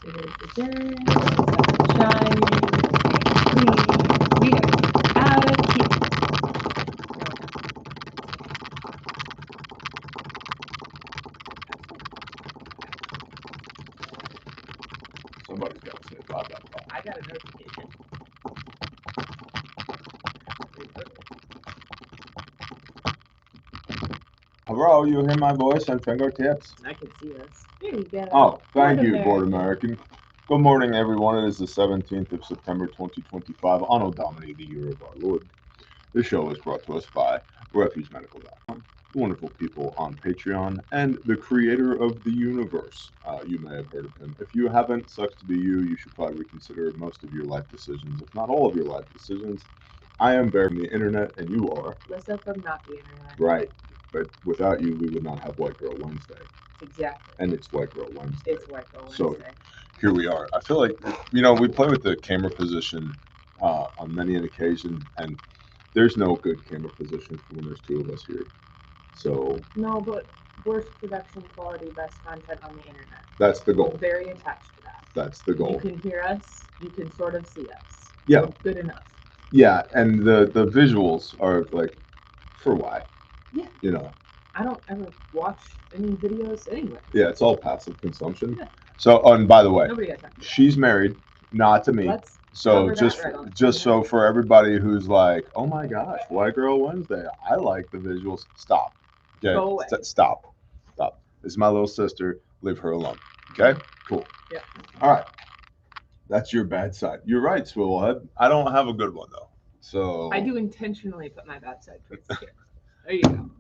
It is adjourned. Shining. We are out of here. Somebody's got to say blah, blah, blah. I got a notification. Hello, you hear my voice on fingertips? I can see us. There you go. Oh, thank Board you, Board American. Good morning, everyone. It is the 17th of September, 2025, Anno Domini, the year of our Lord. This show is brought to us by Refuge Medical, wonderful people on Patreon, and the creator of the universe. You may have heard of him. If you haven't, sucks to be you. You should probably reconsider most of your life decisions, if not all of your life decisions. I am Bear from the internet, and you are. Listen from not the internet. Right. But without you, we would not have White Girl Wednesday. Exactly. And it's White Girl Wednesday. It's White Girl Wednesday. So here we are. I feel like, we play with the camera position on many an occasion, and there's no good camera position when there's two of us here. So no, but worst production quality, best content on the internet. That's the goal. I'm very attached to that. That's the goal. You can hear us. You can sort of see us. Yeah. Good enough. Yeah, and the visuals are like, for why? Yeah. I don't ever watch any videos anyway. Yeah, it's all passive consumption. Yeah. So, and by the way, nobody has time. She's married, not to me. So so for everybody who's like, oh my gosh, White Girl Wednesday, I like the visuals. Stop. Okay. Go away. Stop. This is my little sister. Leave her alone. Okay. Cool. Yeah. All right. That's your bad side. You're right, Swivelhead. I don't have a good one though. So I do intentionally put my bad side towards the camera. There you go.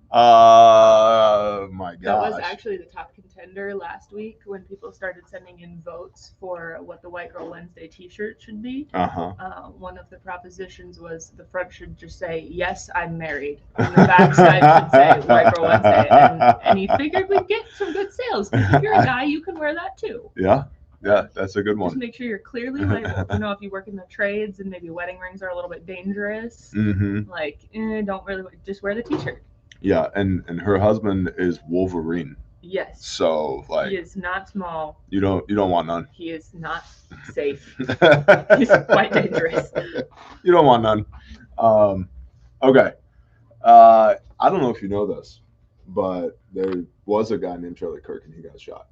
My gosh. That was actually the top contender last week when people started sending in votes for what the White Girl Wednesday t-shirt should be. One of the propositions was the front should just say, yes, I'm married. And the back side should say White Girl Wednesday. And he figured we'd get some good sales. Because if you're a guy, you can wear that too. Yeah, that's a good one. Just make sure you're clearly labeled. If you work in the trades and maybe wedding rings are a little bit dangerous, don't really, just wear the t-shirt. Yeah, and her husband is Wolverine. Yes. So he is not small. You don't want none. He is not safe. He's quite dangerous. You don't want none. Okay. I don't know if you know this, but there was a guy named Charlie Kirk and he got shot.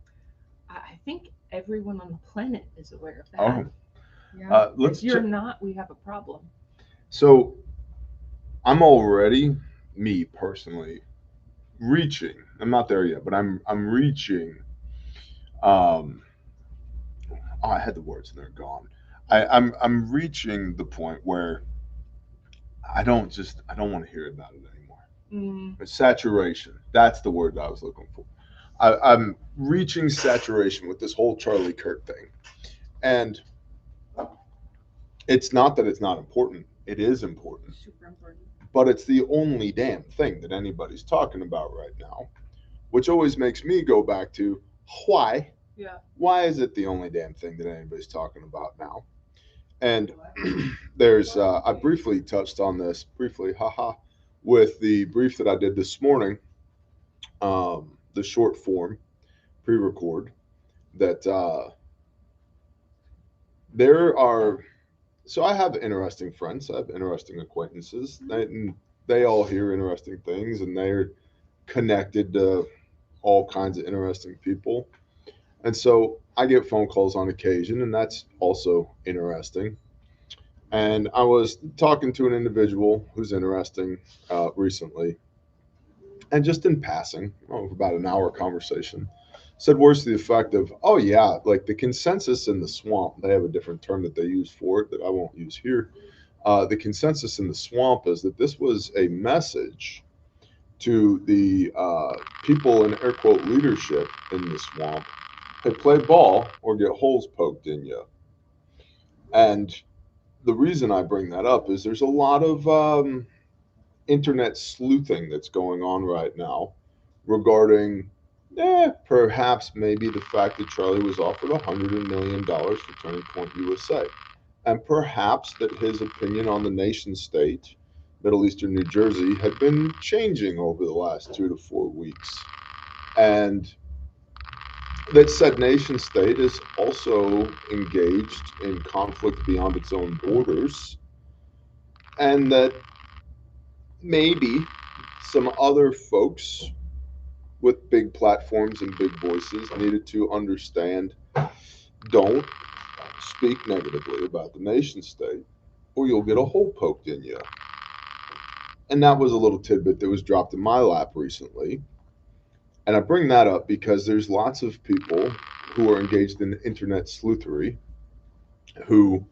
I think everyone on the planet is aware of that. Oh. Yeah. If you're not, we have a problem. So I'm already, me personally, reaching. I'm not there yet, but I'm reaching. I had the words and they're gone. I'm reaching the point where I don't want to hear about it anymore. Saturation. That's the word that I was looking for. I'm reaching saturation with this whole Charlie Kirk thing, and it's not that it's not important. It is important. Super important. But it's the only damn thing that anybody's talking about right now, which always makes me go back to why. Yeah. Why is it the only damn thing that anybody's talking about now? And there's, I briefly touched on this, with the brief that I did this morning, the short form pre-record, that there are. So I have interesting friends. I have interesting acquaintances. They all hear interesting things, and they're connected to all kinds of interesting people. And so I get phone calls on occasion, and that's also interesting. And I was talking to an individual who's interesting recently, and just in passing, about an hour conversation, said words to the effect of, oh yeah, like the consensus in the swamp, they have a different term that they use for it that I won't use here. The consensus in the swamp is that this was a message to the people in air quote leadership in the swamp, hey, play ball or get holes poked in you. And the reason I bring that up is there's a lot of internet sleuthing that's going on right now regarding perhaps maybe the fact that Charlie was offered $100 million for Turning Point USA, and perhaps that his opinion on the nation state, Middle Eastern New Jersey, had been changing over the last 2 to 4 weeks. And that said nation state is also engaged in conflict beyond its own borders, and that maybe some other folks with big platforms and big voices needed to understand, don't speak negatively about the nation state or you'll get a hole poked in you. And that was a little tidbit that was dropped in my lap recently. And I bring that up because there's lots of people who are engaged in internet sleuthery who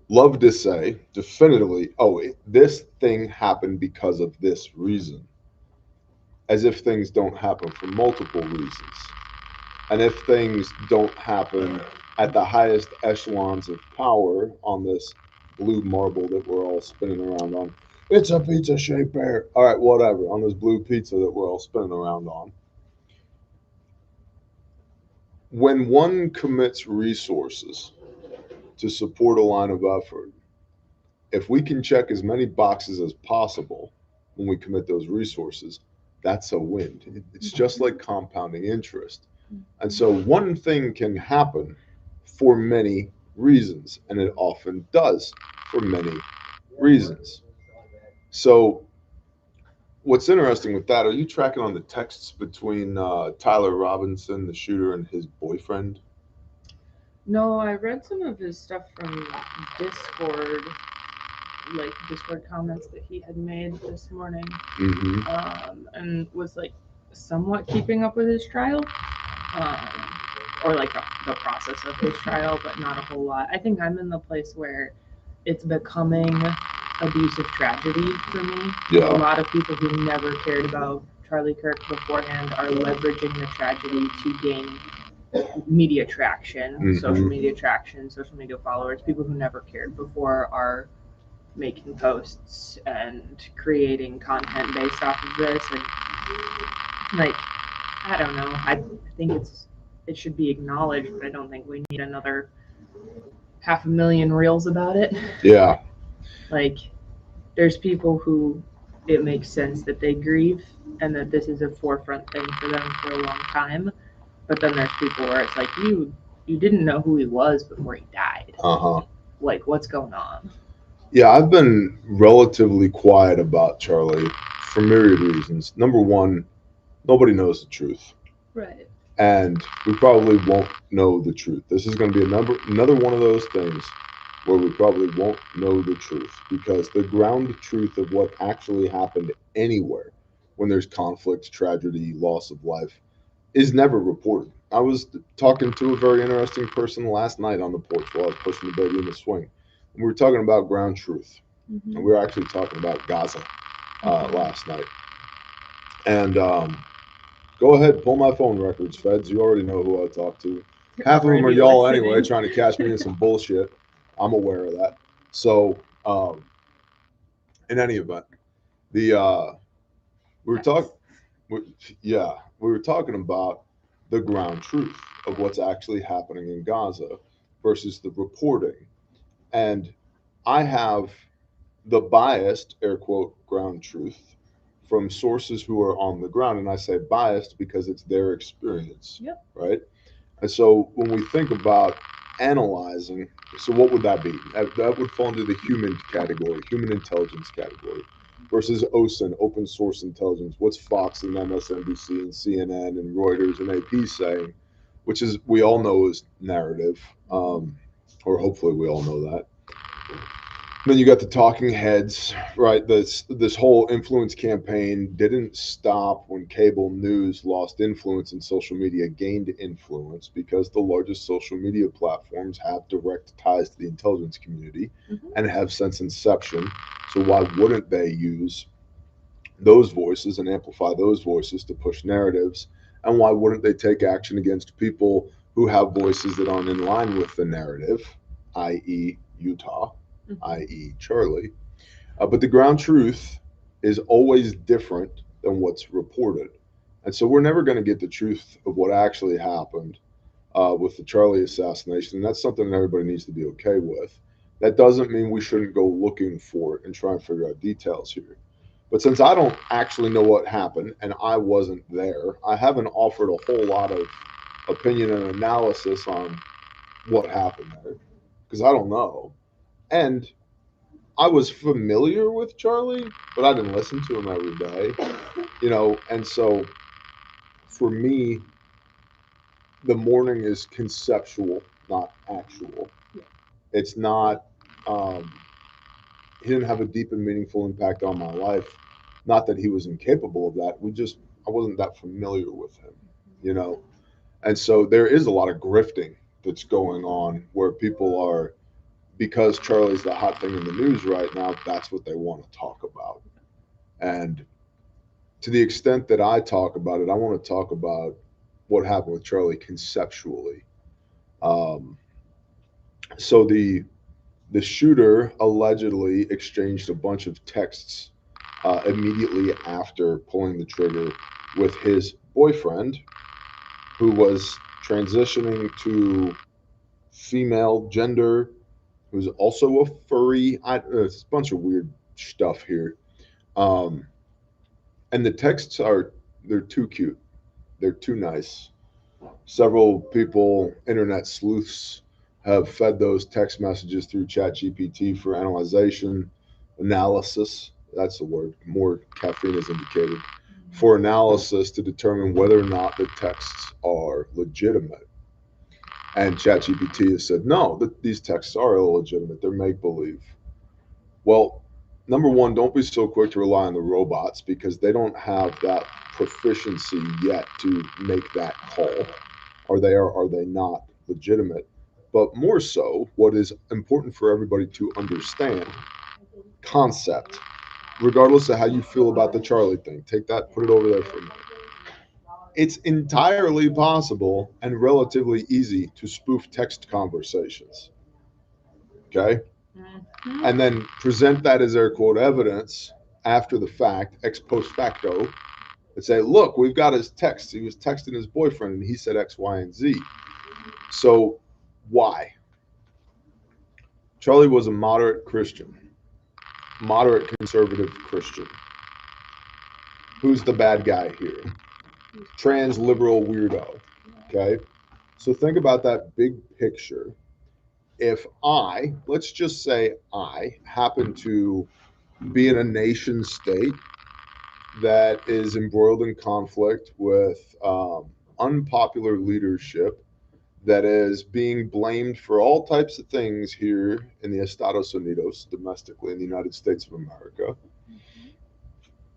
love to say definitively, oh, this thing happened because of this reason, as if things don't happen for multiple reasons. And if things don't happen at the highest echelons of power on this blue marble that we're all spinning around on, it's a pizza shaped bear. All right, whatever, on this blue pizza that we're all spinning around on. When one commits resources to support a line of effort, if we can check as many boxes as possible when we commit those resources, that's a win. It's just like compounding interest. And so one thing can happen for many reasons, and it often does for many reasons. So what's interesting with that, are you tracking on the texts between Tyler Robinson, the shooter, and his boyfriend? No, I read some of his stuff from Discord, like Discord comments that he had made this morning, and was like somewhat keeping up with his trial, or like the process of his trial, but not a whole lot. I think I'm in the place where it's becoming abusive tragedy for me. Yeah. A lot of people who never cared about Charlie Kirk beforehand are leveraging the tragedy to gain media traction, social media traction, social media followers. People who never cared before are making posts and creating content based off of this, and like, I don't know. I think it should be acknowledged, but I don't think we need another 500,000 reels about it. Yeah. Like, there's people who it makes sense that they grieve and that this is a forefront thing for them for a long time. But then there's people where it's like, you didn't know who he was before he died. Like, what's going on? Yeah, I've been relatively quiet about Charlie for myriad reasons. Number one, nobody knows the truth. Right. And we probably won't know the truth. This is going to be another one of those things where we probably won't know the truth, because the ground truth of what actually happened anywhere when there's conflict, tragedy, loss of life is never reported. I was talking to a very interesting person last night on the porch while I was pushing the baby in the swing. And we were talking about ground truth. And we were actually talking about Gaza last night. And go ahead, pull my phone records, feds. You already know who I talk to. Half of them are y'all anyway, trying to catch me in some bullshit. I'm aware of that. So, in any event, we were talking about the ground truth of what's actually happening in Gaza versus the reporting. And I have the biased, air quote, ground truth from sources who are on the ground. And I say biased because it's their experience. Yep. Right? And so when we think about analyzing, so what would that be? That would fall into the human category, human intelligence category, versus OSINT, open source intelligence. What's Fox and MSNBC and CNN and Reuters and AP saying, which is, we all know is narrative, or hopefully we all know that. Then you got the talking heads, right? This whole influence campaign didn't stop when cable news lost influence and social media gained influence, because the largest social media platforms have direct ties to the intelligence community and have since inception. So why wouldn't they use those voices and amplify those voices to push narratives? And why wouldn't they take action against people who have voices that aren't in line with the narrative, i.e. Utah, i.e. Charlie? But the ground truth is always different than what's reported. And so we're never going to get the truth of what actually happened with the Charlie assassination. And that's something that everybody needs to be okay with. That doesn't mean we shouldn't go looking for it and try and figure out details here. But since I don't actually know what happened and I wasn't there, I haven't offered a whole lot of opinion and analysis on what happened there, because I don't know. And I was familiar with Charlie, but I didn't listen to him every day, and so for me, the mourning is conceptual, not actual. It's not, um, he didn't have a deep and meaningful impact on my life. Not that he was incapable of that. I wasn't that familiar with him, you know? And so there is a lot of grifting that's going on where people are, because Charlie's the hot thing in the news right now, that's what they want to talk about. And to the extent that I talk about it, I want to talk about what happened with Charlie conceptually. Um, so the shooter allegedly exchanged a bunch of texts immediately after pulling the trigger with his boyfriend, who was transitioning to female gender, who's also a furry. It's a bunch of weird stuff here. Um, and the texts they're too cute. They're too nice. Several people, internet sleuths, have fed those text messages through ChatGPT for analysis. That's the word. More caffeine is indicated for analysis to determine whether or not the texts are legitimate. And ChatGPT has said, no, these texts are illegitimate. They're make believe. Well, number one, don't be so quick to rely on the robots because they don't have that proficiency yet to make that call. Are they or are they not legitimate? But more so, what is important for everybody to understand concept, regardless of how you feel about the Charlie thing. Take that, put it over there for a minute. It's entirely possible and relatively easy to spoof text conversations. Okay? Mm-hmm. And then present that as air quote evidence after the fact, ex post facto, and say, look, we've got his text. He was texting his boyfriend and he said X, Y, and Z. So why? Charlie was a moderate Christian, moderate conservative Christian. Who's the bad guy here? Trans liberal weirdo. Okay. So think about that big picture. If let's just say I happen to be in a nation state that is embroiled in conflict with unpopular leadership that is being blamed for all types of things here in the Estados Unidos, domestically in the United States of America.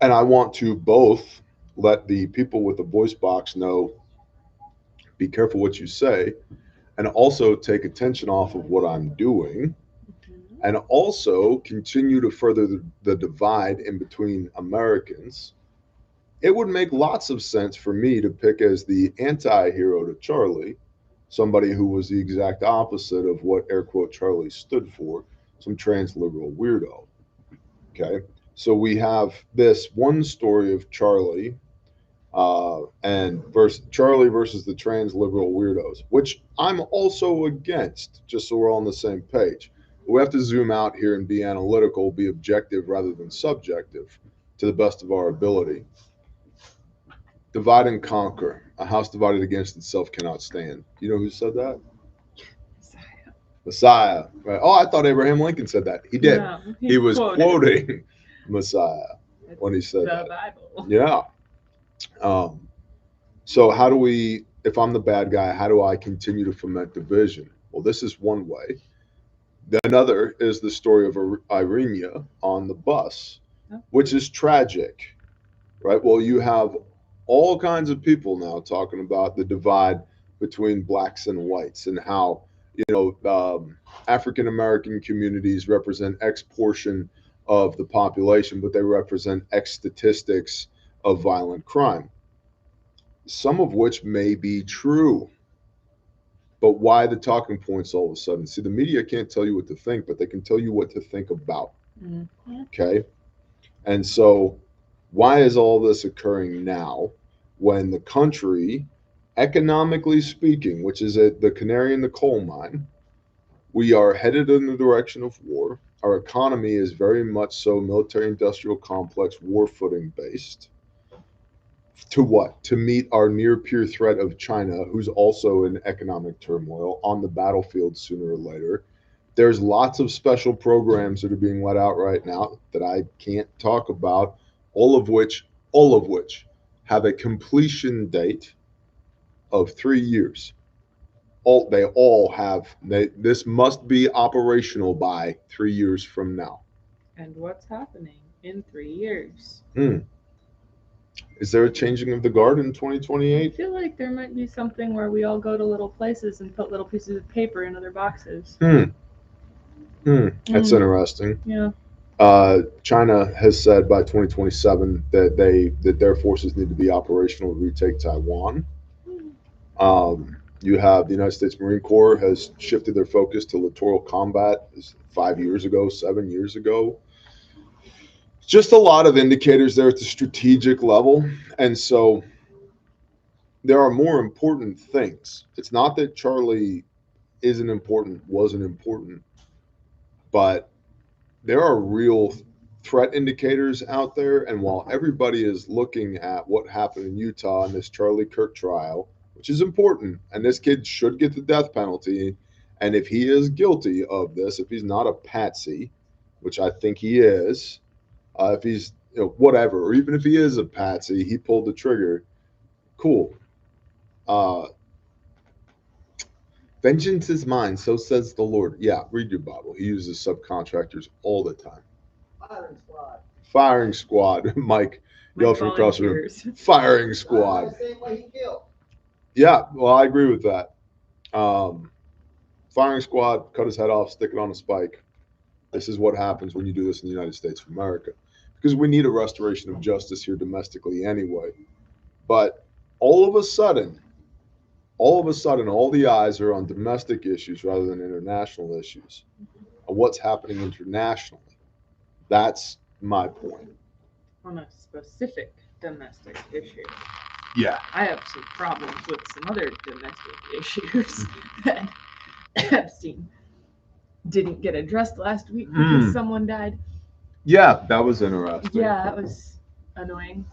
And I want to both let the people with the voice box know, be careful what you say, and also take attention off of what I'm doing, and also continue to further the divide in between Americans. It would make lots of sense for me to pick as the anti-hero to Charlie somebody who was the exact opposite of what air quote Charlie stood for, some trans liberal weirdo. Okay, so we have this one story of Charlie and Charlie versus the trans liberal weirdos, which I'm also against, just so we're all on the same page. We have to zoom out here and be analytical, be objective rather than subjective to the best of our ability. Divide and conquer. A house divided against itself cannot stand. Do you know who said that? Messiah. Right. Oh, I thought Abraham Lincoln said that. He did. Yeah, he was quoting Messiah when he said that. Bible. Yeah. So how do we, if I'm the bad guy, how do I continue to foment division? Well, this is one way. Another is the story of Irenia on the bus, which is tragic, right? Well, you have all kinds of people now talking about the divide between blacks and whites and how, African American communities represent X portion of the population, but they represent X statistics of violent crime, some of which may be true. But why the talking points all of a sudden? See, the media can't tell you what to think, but they can tell you what to think about. Mm-hmm. Okay? And so why is all this occurring now when the country, economically speaking, which is the canary in the coal mine, we are headed in the direction of war. Our economy is very much so military industrial complex war footing based. To what? To meet our near peer threat of China, who's also in economic turmoil on the battlefield sooner or later. There's lots of special programs that are being let out right now that I can't talk about, all of which have a completion date of 3 years. They all have. This must be operational by 3 years from now. And what's happening in 3 years? Is there a changing of the guard in 2028? I feel like there might be something where we all go to little places and put little pieces of paper in other boxes. That's interesting. Yeah. China has said by 2027 that their forces need to be operational to retake Taiwan. You have the United States Marine Corps has shifted their focus to littoral combat 5 years ago, 7 years ago. Just a lot of indicators there at the strategic level. And so there are more important things. It's not that Charlie wasn't important, but there are real threat indicators out there. And while everybody is looking at what happened in Utah in this Charlie Kirk trial, which is important, and this kid should get the death penalty. And if he is guilty of this, if he's not a patsy, which I think he is, if he's whatever, or even if he is a patsy, he pulled the trigger. Cool. Vengeance is mine, so says the Lord. Yeah, read your Bible. He uses subcontractors all the time. Firing squad. Mike yelled from across the room. Firing squad. Yeah, well, I agree with that. Firing squad, cut his head off, stick it on a spike. This is what happens when you do this in the United States of America. Because we need a restoration of justice here domestically anyway. But all of a sudden, all the eyes are on domestic issues rather than international issues. And what's happening internationally? That's my point. On a specific domestic issue. Yeah. I have some problems with some other domestic issues that Epstein didn't get addressed last week because someone died. Yeah, that was interesting. Yeah, that was annoying.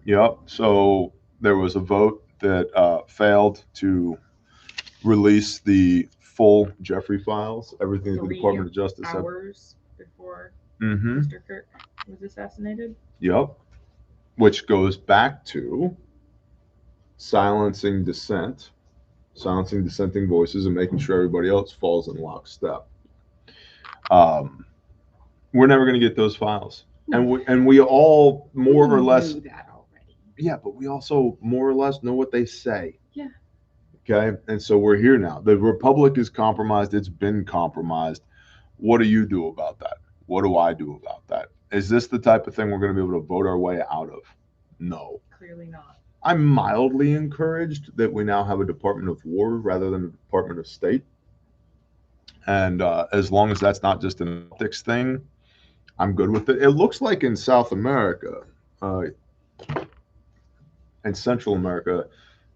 Yep. So there was a vote that failed to release the full Jeffrey files, everything that the Department of Justice had. 3 hours before Mr. Kirk was assassinated. Yep. Which goes back to silencing dissent, silencing dissenting voices, and making sure everybody else falls in lockstep. We're never going to get those files. No. And we all more or less knew that already. Yeah, but we also more or less know what they say. Yeah. Okay, and so we're here now. The Republic is compromised. It's been compromised. What do you do about that? What do I do about that? Is this the type of thing we're going to be able to vote our way out of? No. Clearly not. I'm mildly encouraged that we now have a Department of War rather than a Department of State. And as long as that's not just an optics thing, I'm good with it. It looks like in South America and Central America,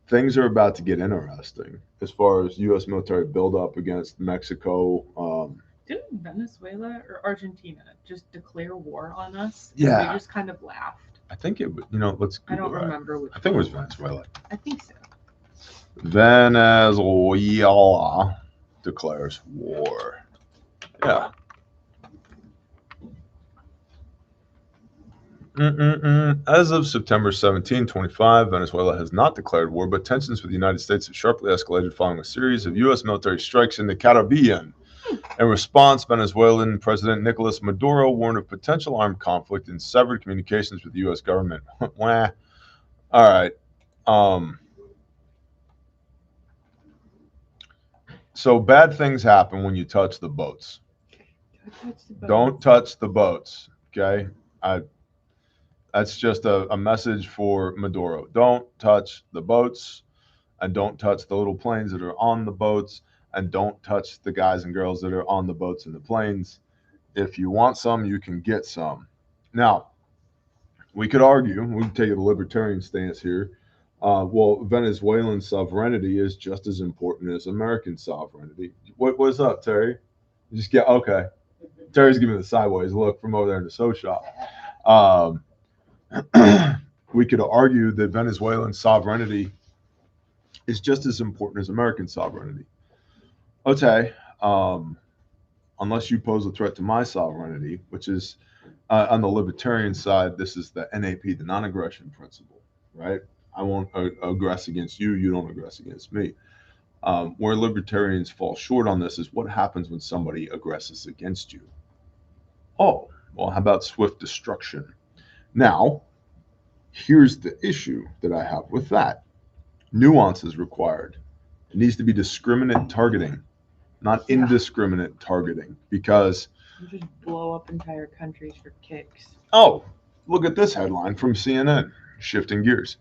things are about to get interesting as far as U.S. military buildup against Mexico. Didn't Venezuela or Argentina just declare war on us? Yeah. And they just kind of laughed. I think it was, let's Google I don't remember which I think it was Venezuela. I think so. Venezuela declares war. Yeah. As of September 17, 25, Venezuela has not declared war, but tensions with the United States have sharply escalated following a series of U.S. military strikes in the Caribbean. In response, Venezuelan President Nicolas Maduro warned of potential armed conflict and severed communications with the U.S. government. All right. So bad things happen when you touch the boats. Don't touch the boats, okay? That's just a message for Maduro. Don't touch the boats, and don't touch the little planes that are on the boats, and don't touch the guys and girls that are on the boats and the planes. If you want some, you can get some. Now, we could argue, we can take a libertarian stance here. Well, Venezuelan sovereignty is just as important as American sovereignty. What's up, Terry? You just get, okay. Terry's giving me the sideways look from over there in the sew shop. we could argue that Venezuelan sovereignty is just as important as American sovereignty. Okay, unless you pose a threat to my sovereignty, which is on the libertarian side, this is the NAP, the non-aggression principle, right? I won't aggress against you, you don't aggress against me. Where libertarians fall short on this is what happens when somebody aggresses against you. Oh, well, how about swift destruction? Now, here's the issue that I have with that. Nuance is required. It needs to be discriminate targeting, not indiscriminate targeting, because you just blow up entire countries for kicks. Oh, look at this headline from CNN. Shifting gears.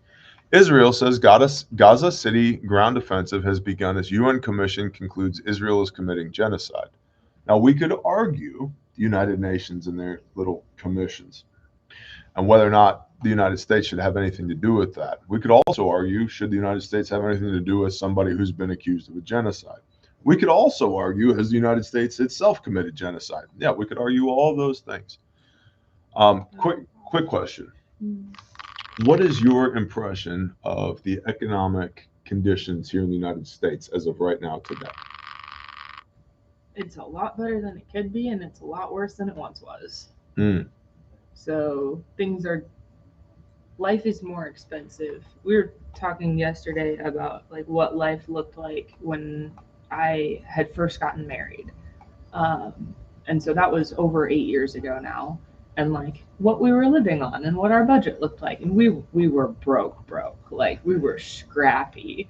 Israel says Gaza City ground offensive has begun as UN Commission concludes Israel is committing genocide. Now, we could argue the United Nations and their little commissions and whether or not the United States should have anything to do with that. We could also argue, should the United States have anything to do with somebody who's been accused of a genocide? We could also argue, has the United States itself committed genocide? Yeah, we could argue all those things. Quick question. What is your impression of the economic conditions here in the United States as of right now today? It's a lot better than it could be, and it's a lot worse than it once was. So life is more expensive. We were talking yesterday about like what life looked like when I had first gotten married. And so that was over 8 years ago now. And like what we were living on and what our budget looked like. And we were broke. Like we were scrappy.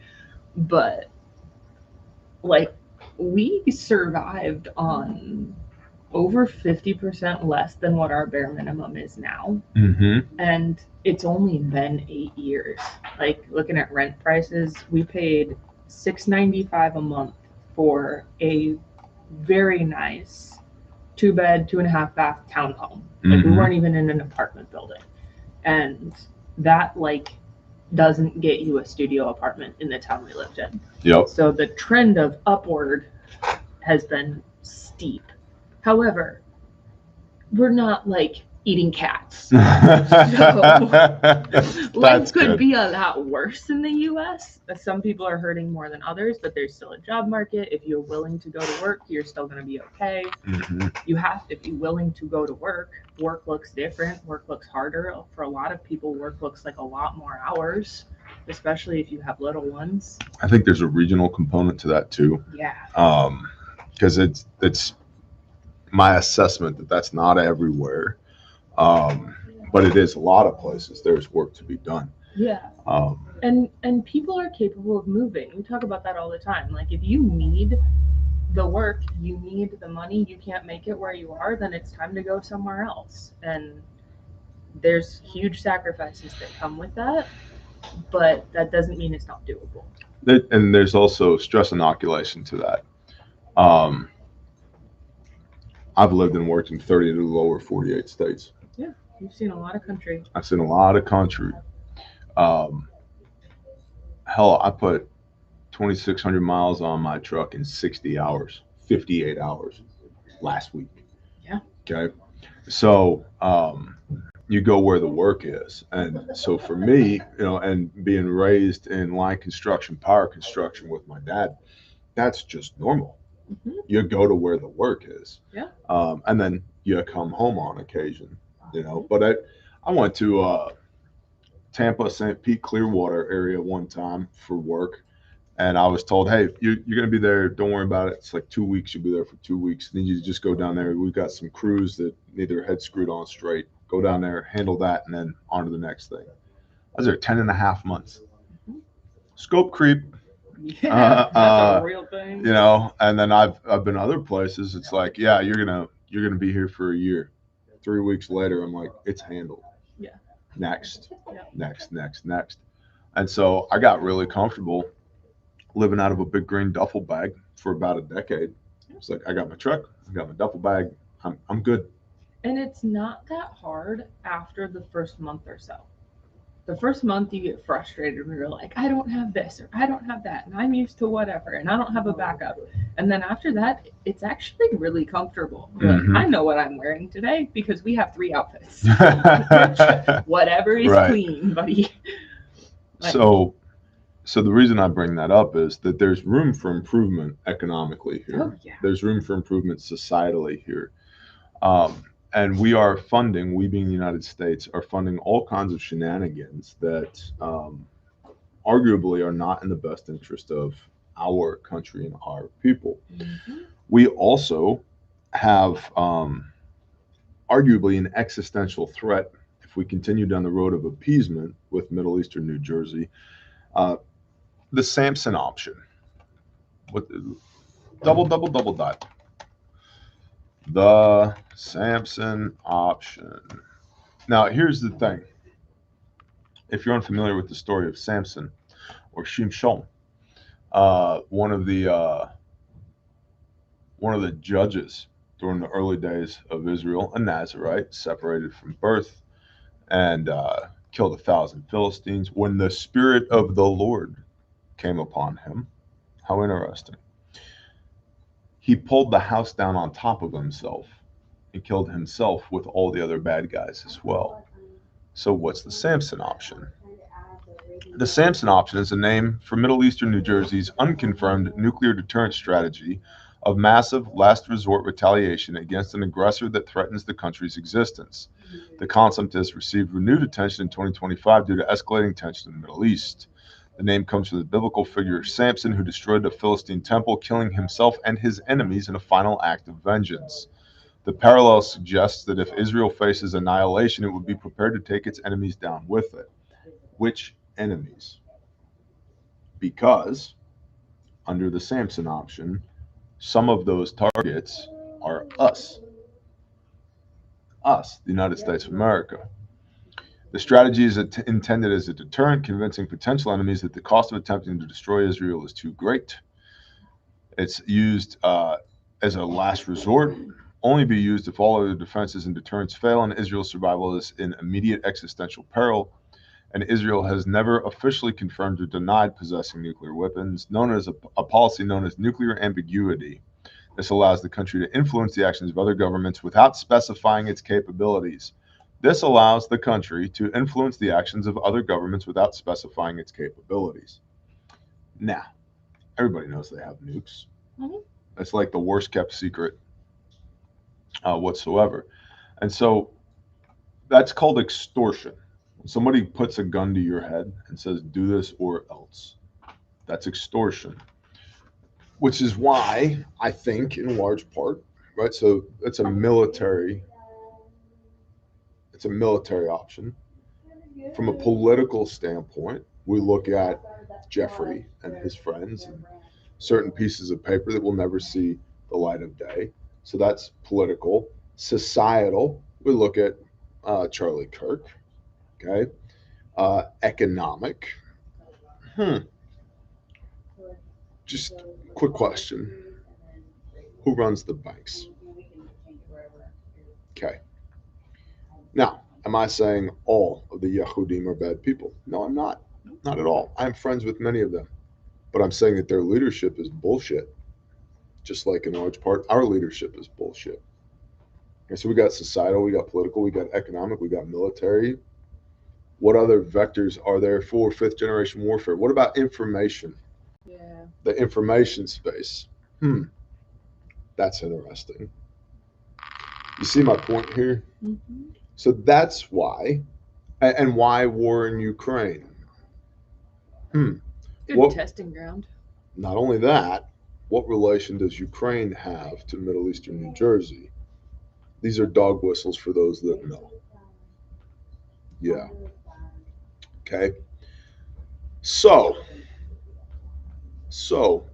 But like we survived on over 50% less than what our bare minimum is now. And it's only been 8 years. Like looking at rent prices, we paid $695 a month for a very nice 2-bed, 2.5-bath townhome. Like we weren't even in an apartment building. And that like doesn't get you a studio apartment in the town we lived in. Yep. So the trend of upward has been steep. However, we're not like eating cats. So life could be a lot worse in the US. Some people are hurting more than others, but there's still a job market. If you're willing to go to work, you're still going to be okay. You have to be willing to go to work. Work looks different. Work looks harder. For a lot of people, work looks like a lot more hours, especially if you have little ones. I think there's a regional component to that too. Yeah. Because it's my assessment that that's not everywhere. But it is a lot of places. There's work to be done. Yeah. And people are capable of moving. We talk about that all the time. Like if you need the work, you need the money, you can't make it where you are, then it's time to go somewhere else. And there's huge sacrifices that come with that, but that doesn't mean it's not doable. And there's also stress inoculation to that. I've lived and worked in 30 of the lower 48 states. Yeah, you've seen a lot of country. I've seen a lot of country. Hell, I put 2,600 miles on my truck in 60 hours, 58 hours last week. Yeah. Okay. So you go where the work is. And so for me, and being raised in line construction, power construction with my dad, that's just normal. You go to where the work is. Yeah. And then you come home on occasion, But I went to Tampa, St. Pete, Clearwater area one time for work. And I was told, hey, you're going to be there. Don't worry about it. It's like 2 weeks. You'll be there for 2 weeks. And then you just go down there. We've got some crews that need their head screwed on straight. Go down there, handle that, and then on to the next thing. I was there 10 and a half months. Scope creep. Yeah, that's a real thing. And then I've been other places. It's like, yeah, you're gonna be here for a year. 3 weeks later, I'm like, it's handled. Yeah. Next. Yeah. Next. And so I got really comfortable living out of a big green duffel bag for about a decade. It's like I got my truck, I got my duffel bag, I'm good. And it's not that hard after the first month or so. the first month you get frustrated when you're like, I don't have this or I don't have that, and I'm used to whatever, and I don't have a backup. And then after that, it's actually really comfortable. You're like, I know what I'm wearing today because we have 3 outfits. Whatever is clean, buddy. So the reason I bring that up is that there's room for improvement economically here. Oh, yeah. There's room for improvement societally here. And we being the United States, are funding all kinds of shenanigans that arguably are not in the best interest of our country and our people. Mm-hmm. We also have arguably an existential threat if we continue down the road of appeasement with Middle Eastern New Jersey. The Samson option. What? Double dot. The Samson option. Now, here's the thing. If you're unfamiliar with the story of Samson or Shimshon, one of the judges during the early days of Israel, a Nazarite, separated from birth, and killed 1,000 Philistines when the Spirit of the Lord came upon him. How interesting. He pulled the house down on top of himself and killed himself with all the other bad guys as well. So what's the Samson option? The Samson option is a name for Middle Eastern New Jersey's unconfirmed nuclear deterrence strategy of massive last resort retaliation against an aggressor that threatens the country's existence. The concept has received renewed attention in 2025 due to escalating tension in the Middle East. The name comes from the biblical figure Samson, who destroyed the Philistine temple, killing himself and his enemies in a final act of vengeance. The parallel suggests that if Israel faces annihilation, it would be prepared to take its enemies down with it. Which enemies? Because under the Samson option, some of those targets are us, the United States of America. The strategy is intended as a deterrent, convincing potential enemies that the cost of attempting to destroy Israel is too great. It's used as a last resort, only be used if all other defenses and deterrents fail and Israel's survival is in immediate existential peril. And Israel has never officially confirmed or denied possessing nuclear weapons, known as a policy known as nuclear ambiguity. This allows the country to influence the actions of other governments without specifying its capabilities. This allows the country to influence the actions of other governments without specifying its capabilities. Now, everybody knows they have nukes. Mm-hmm. It's like the worst kept secret whatsoever. And so that's called extortion. When somebody puts a gun to your head and says, do this or else. That's extortion. Which is why I think, in large part, right? So it's a military option. From a political standpoint, we look at Jeffrey and his friends and certain pieces of paper that will never see the light of day. So that's political. Societal, we look at Charlie Kirk. Okay. Economic. Just a quick question. Who runs the banks? Okay. Now, am I saying all of the Yehudim are bad people? No, I'm not. Not at all. I'm friends with many of them. But I'm saying that their leadership is bullshit. Just like in large part, our leadership is bullshit. Okay, so we got societal, we got political, we got economic, we got military. What other vectors are there for fifth generation warfare? What about information? Yeah. The information space. That's interesting. You see my point here? Mm-hmm. So that's why, and why war in Ukraine? Good testing ground. Not only that, what relation does Ukraine have to Middle Eastern New Jersey? These are dog whistles for those that know. Yeah. Okay. So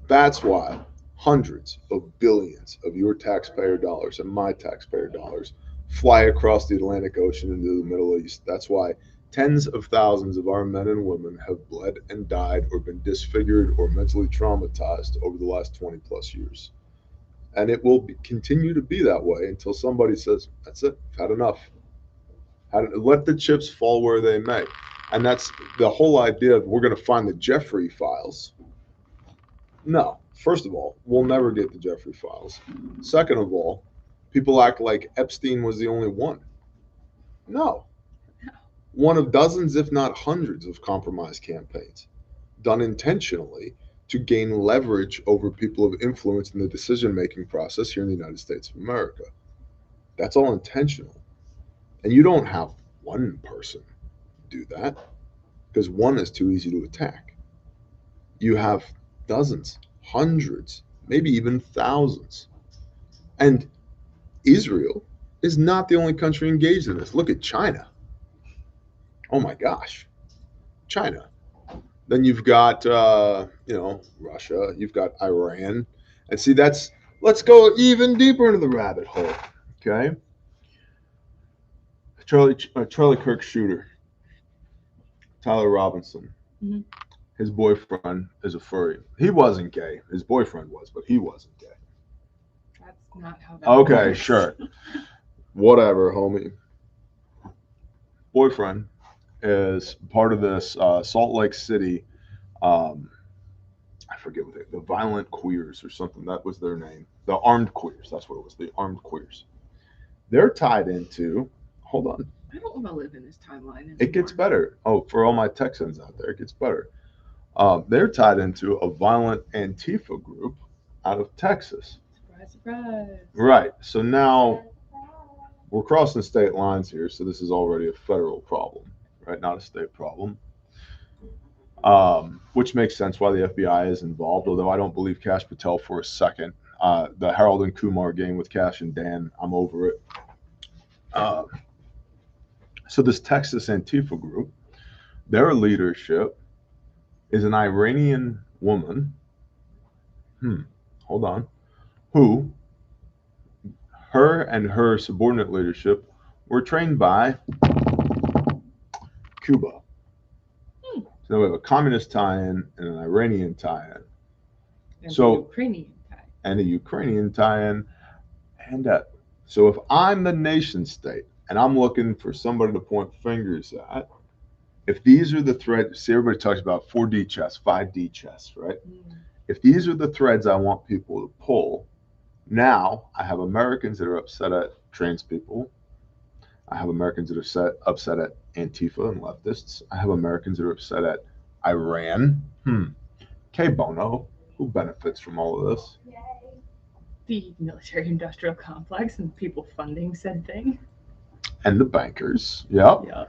that's why hundreds of billions of your taxpayer dollars and my taxpayer dollars fly across the Atlantic Ocean into the Middle East. That's why tens of thousands of our men and women have bled and died or been disfigured or mentally traumatized over the last 20 plus years. And it will continue to be that way until somebody says, that's it, I've had enough. Let the chips fall where they may. And that's the whole idea of we're going to find the Jeffrey files. No. First of all, we'll never get the Jeffrey files. Second of all, people act like Epstein was the only one. No. One of dozens, if not hundreds, of compromise campaigns done intentionally to gain leverage over people of influence in the decision-making process here in the United States of America. That's all intentional. And you don't have one person do that, because one is too easy to attack. You have dozens, hundreds, maybe even thousands. And Israel is not the only country engaged in this. Look at China. Oh my gosh, China. Then you've got, Russia. You've got Iran. And see, let's go even deeper into the rabbit hole. Okay. Charlie Kirk shooter, Tyler Robinson. Mm-hmm. His boyfriend is a furry. He wasn't gay. His boyfriend was, but he wasn't gay. That's not how that works. Okay, sure. Whatever, homie. Boyfriend is part of this Salt Lake City, I forget what the Violent Queers or something. That was their name. The Armed Queers. That's what it was. The Armed Queers. They're tied into, hold on. I don't want to live in this timeline anymore. It gets better. Oh, for all my Texans out there, it gets better. They're tied into a violent Antifa group out of Texas. Surprise, surprise. Right. So now we're crossing state lines here. So this is already a federal problem, right? Not a state problem. Which makes sense why the FBI is involved, although I don't believe Kash Patel for a second. The Harold and Kumar game with Kash and Dan, I'm over it. So this Texas Antifa group, their leadership is an Iranian woman, who her and her subordinate leadership were trained by Cuba. So we have a communist tie-in and an Iranian tie-in. And a Ukrainian tie-in. And a Ukrainian tie-in. And so if I'm the nation state and I'm looking for somebody to point fingers at, if these are the threads, see, everybody talks about 4D chess, 5D chess, right? If these are the threads I want people to pull, now I have Americans that are upset at trans people. I have Americans that are upset at Antifa and leftists. I have Americans that are upset at Iran. Que bono. Who benefits from all of this? The military-industrial complex and people funding said thing. And the bankers. Yep. Yeah.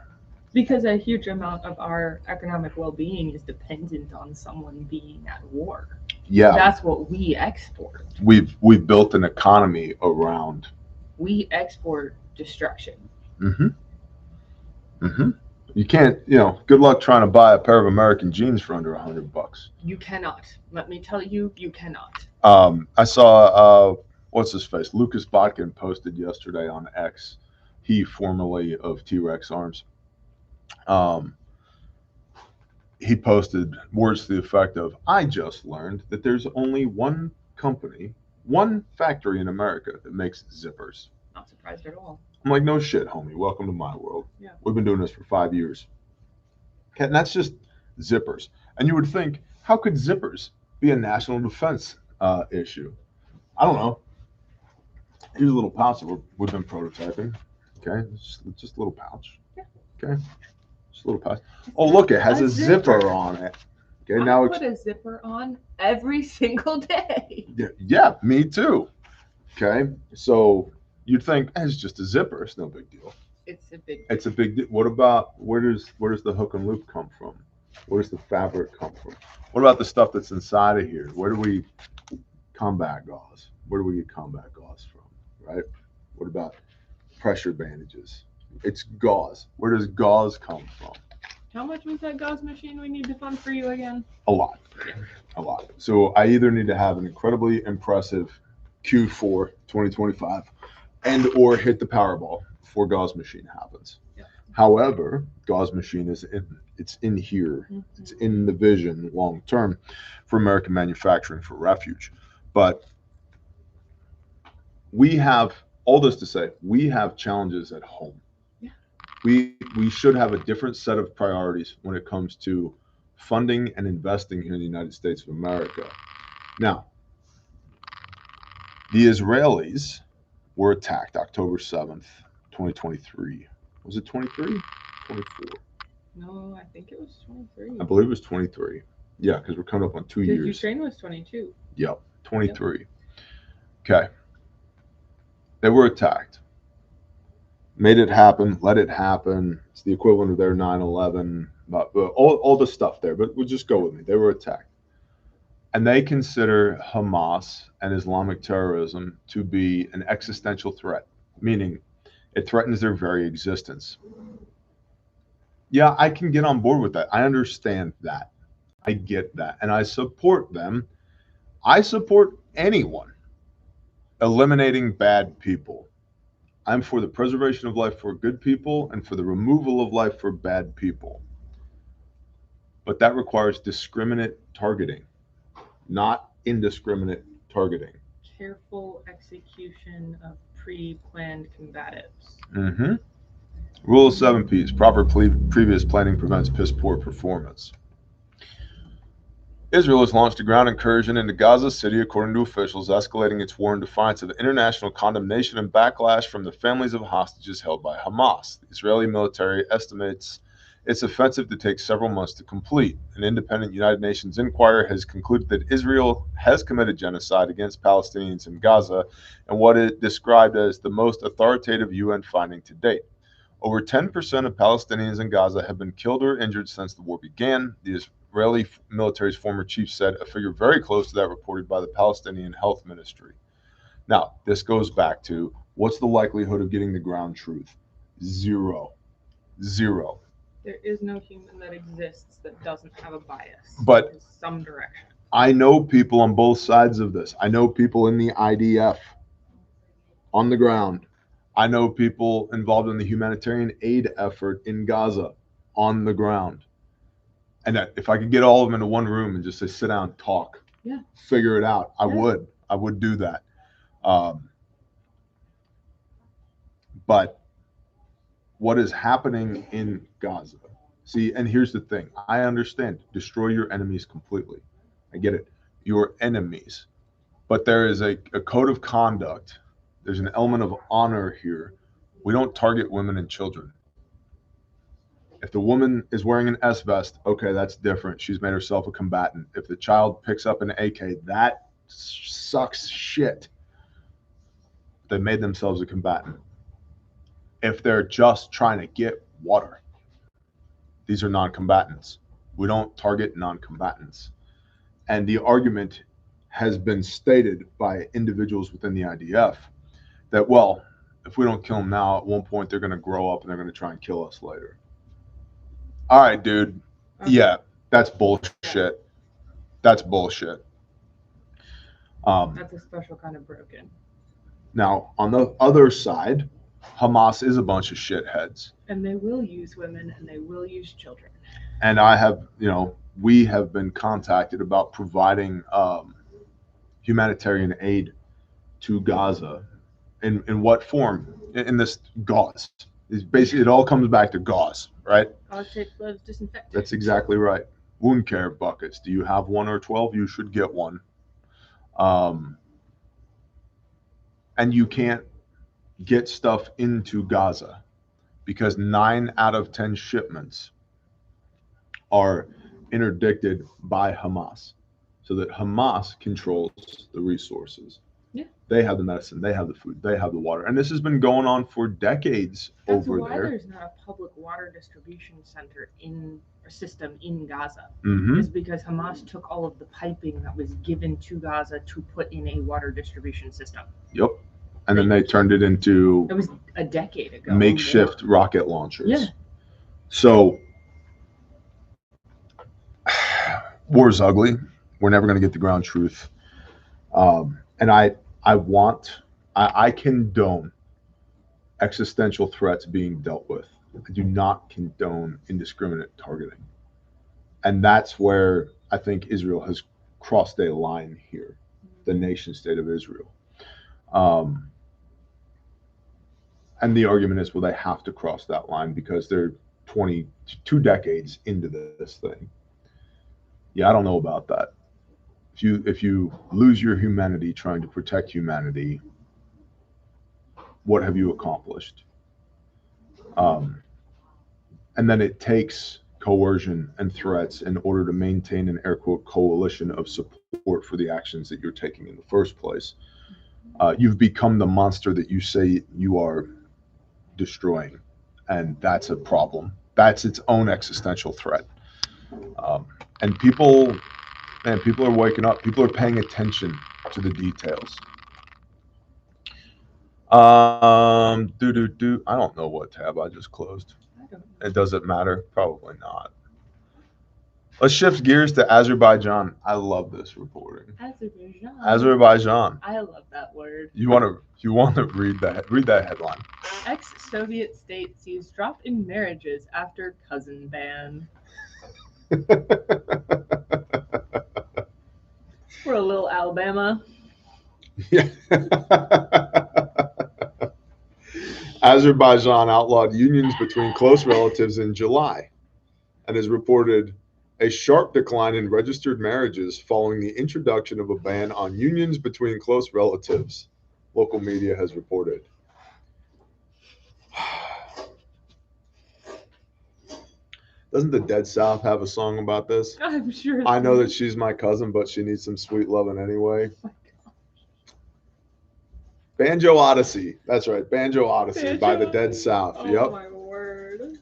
Because a huge amount of our economic well-being is dependent on someone being at war. Yeah. That's what we export. We've built an economy around. We export destruction. You can't, good luck trying to buy a pair of American jeans for under $100. You cannot. Let me tell you, you cannot. I saw, what's his face? Lucas Botkin posted yesterday on X. He formerly of T-Rex Arms. He posted words to the effect of, I just learned that there's only one company, one factory in America that makes zippers. Not surprised at all. I'm like, no shit, homie. Welcome to my world. Yeah. We've been doing this for 5 years. Okay, and that's just zippers. And you would think, how could zippers be a national defense issue? I don't know. Here's a little pouch that we've been prototyping. Okay, just a little pouch. Yeah. Okay, just a little pouch. Oh, look, it has a zipper on it. Okay, I put a zipper on every single day. Yeah, me too. Okay, so you'd think it's just a zipper. It's no big deal. It's a big deal. It's a big deal. What about where does the hook and loop come from? Where does the fabric come from? What about the stuff that's inside of here? Where do we combat gauze? Where do we get combat gauze from? Right? What about pressure bandages? It's gauze. Where does gauze come from? How much was that gauze machine we need to fund for you again? A lot. A lot. So I either need to have an incredibly impressive Q4 2025 and or hit the Powerball before gauze machine happens. Yeah. However, gauze machine is in here. Mm-hmm. It's in the vision long term for American manufacturing for Refuge. But we have all this to say, we have challenges at home. Yeah. We should have a different set of priorities when it comes to funding and investing here in the United States of America. Now, the Israelis were attacked October 7th, 2023. Was it 23? 24. No, I think it was 23. I believe it was 23. Yeah, because we're coming up on 2 years. Ukraine was 22. Yep, 23. Yep. Okay. They were attacked. Made it happen, let it happen. It's the equivalent of their 9/11, but all the stuff there. But we'll just go with me. They were attacked. And they consider Hamas and Islamic terrorism to be an existential threat, meaning it threatens their very existence. Yeah, I can get on board with that. I understand that. I get that. And I support them. I support anyone eliminating bad people. I'm for the preservation of life for good people and for the removal of life for bad people. But that requires discriminate targeting, not indiscriminate targeting. Careful execution of pre-planned combatives. Mm-hmm. Rule of 7 Ps. Proper previous planning prevents piss poor performance. Israel has launched a ground incursion into Gaza City, according to officials, escalating its war in defiance of international condemnation and backlash from the families of hostages held by Hamas. The Israeli military estimates its offensive to take several months to complete. An independent United Nations inquiry has concluded that Israel has committed genocide against Palestinians in Gaza and what it described as the most authoritative UN finding to date. Over 10% of Palestinians in Gaza have been killed or injured since the war began. The Israeli military's former chief said, a figure very close to that reported by the Palestinian Health Ministry. Now, this goes back to what's the likelihood of getting the ground truth? Zero. There is no human that exists that doesn't have a bias. But in some direction. I know people on both sides of this. I know people in the IDF on the ground. I know people involved in the humanitarian aid effort in Gaza on the ground. And if I could get all of them into one room and just say, sit down, talk, figure it out, I would do that. But what is happening in Gaza? See, and here's the thing. I understand. Destroy your enemies completely. I get it. Your enemies. But there is a code of conduct. There's an element of honor here. We don't target women and children. If the woman is wearing an S vest, okay, that's different. She's made herself a combatant. If the child picks up an AK, that sucks shit. They made themselves a combatant. If they're just trying to get water, these are non-combatants. We don't target non-combatants. And the argument has been stated by individuals within the IDF that, well, if we don't kill them now, at one point they're going to grow up and they're going to try and kill us later. All right, dude. Okay. Yeah, that's bullshit. That's bullshit. That's a special kind of broken. Now, on the other side, Hamas is a bunch of shitheads. And they will use women and they will use children. And I have, we have been contacted about providing humanitarian aid to Gaza. In what form? In this gauze. It's basically, it all comes back to gauze, right? Gauze, tape, gloves, disinfectant. That's exactly right. Wound care buckets. Do you have 1 or 12? You should get one. And you can't get stuff into Gaza because 9 out of 10 shipments are interdicted by Hamas, so that Hamas controls the resources. Yeah. They have the medicine, they have the food, they have the water. And this has been going on for decades. That's over why there. There's not a public water distribution center system in Gaza. Mm-hmm. Is because Hamas took all of the piping that was given to Gaza to put in a water distribution system. Yep. And then they turned it into... It was a decade ago. Makeshift rocket launchers. Yeah. So, war's ugly. We're never going to get the ground truth. And I condone existential threats being dealt with. I do not condone indiscriminate targeting. And that's where I think Israel has crossed a line here, the nation state of Israel. And the argument is, well, they have to cross that line because they're 22 decades into this thing. Yeah, I don't know about that. If you lose your humanity trying to protect humanity, what have you accomplished? And then it takes coercion and threats in order to maintain an air quote coalition of support for the actions that you're taking in the first place. You've become the monster that you say you are destroying, and that's a problem. That's its own existential threat. And people are waking up. People are paying attention to the details. I don't know what tab I just closed. It doesn't matter. Probably not. Let's shift gears to Azerbaijan. I love this reporting. Azerbaijan. I love that word. You want to read that? Read that headline. Ex-Soviet state sees drop in marriages after cousin ban. We're a little Alabama. Yeah. Azerbaijan outlawed unions between close relatives in July and has reported a sharp decline in registered marriages following the introduction of a ban on unions between close relatives, local media has reported. Doesn't the Dead South have a song about this? I'm sure. I know that she's my cousin, but she needs some sweet loving anyway. Banjo Odyssey. That's right. Banjo Odyssey by the Dead South. Oh, yep. My word.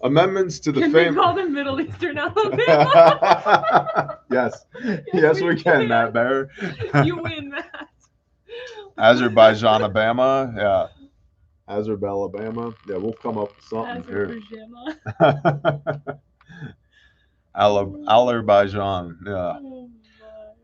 Amendments to the Can we call them Middle Eastern Alabama? Yes. Yes, we can, Matt Bear. You win, Matt. Azerbaijan, Alabama. Yeah. Alabama. Yeah, we'll come up with something here. Azerbaijan. Yeah. Oh,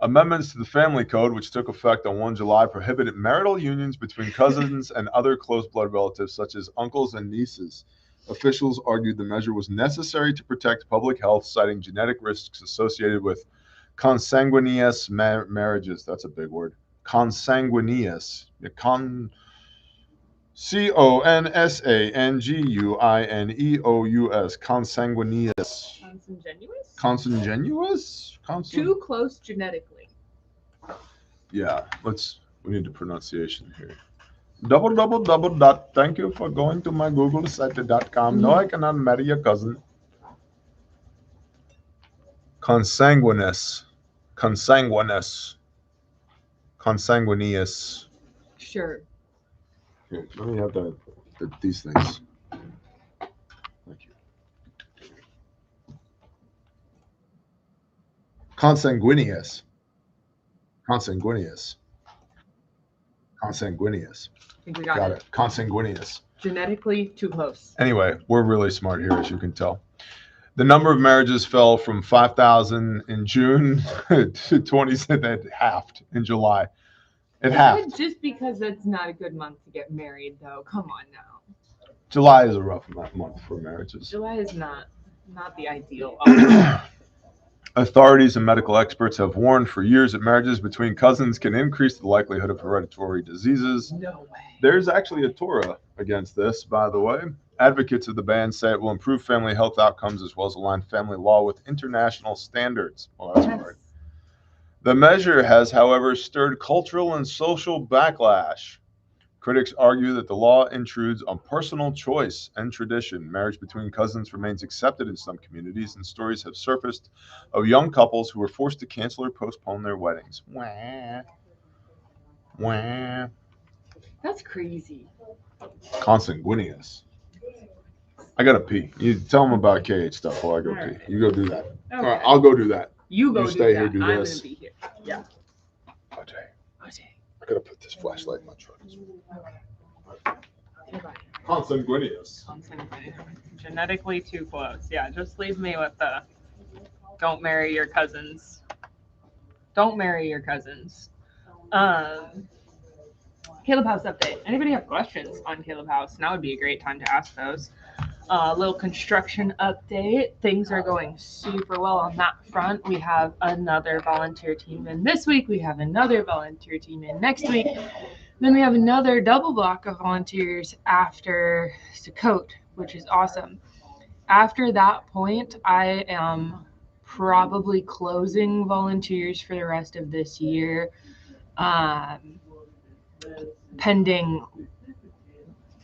Amendments to the Family Code, which took effect on 1 July, prohibited marital unions between cousins and other close blood relatives, such as uncles and nieces. Officials argued the measure was necessary to protect public health, citing genetic risks associated with consanguineous marriages. That's a big word. Consanguineous. Consanguineous. Consanguineous. Consanguineous? Too close genetically. Yeah, we need the pronunciation here. Double dot. Thank you for going to my Google site.com. No, I cannot marry your cousin. Consanguineous. Consanguineous. Sure. Here, let me have these things. Thank you. Consanguineous. I think we got it. Consanguineous. Genetically too close. Anyway, we're really smart here, as you can tell. The number of marriages fell from 5,000 in June to 20. That halved in July. It halved. Just because it's not a good month to get married, though. Come on now. July is a rough month for marriages. July is not the ideal. Authorities and medical experts have warned for years that marriages between cousins can increase the likelihood of hereditary diseases. No way. There's actually a Torah against this, by the way. Advocates of the ban say it will improve family health outcomes as well as align family law with international standards. Well, that's right. The measure has, however, stirred cultural and social backlash. Critics argue that the law intrudes on personal choice and tradition. Marriage between cousins remains accepted in some communities, and stories have surfaced of young couples who were forced to cancel or postpone their weddings. Wah. Wah. That's crazy. Consanguineous. I gotta pee. You tell them about KH stuff while I go pee. You go do that. Okay. All right, I'll go do that. You stay here, do I'm this. gonna be here. Yeah. Okay. I gotta put this flashlight in my truck. Consanguineous. Genetically too close. Yeah, just leave me with the don't marry your cousins. Don't marry your cousins. Caleb House update. Anybody have questions on Caleb House? Now would be a great time to ask those. A little construction update. Things are going super well on that front. We have another volunteer team in this week. We have another volunteer team in next week. Then we have another double block of volunteers after Sukkot, which is awesome. After that point, I am probably closing volunteers for the rest of this year, pending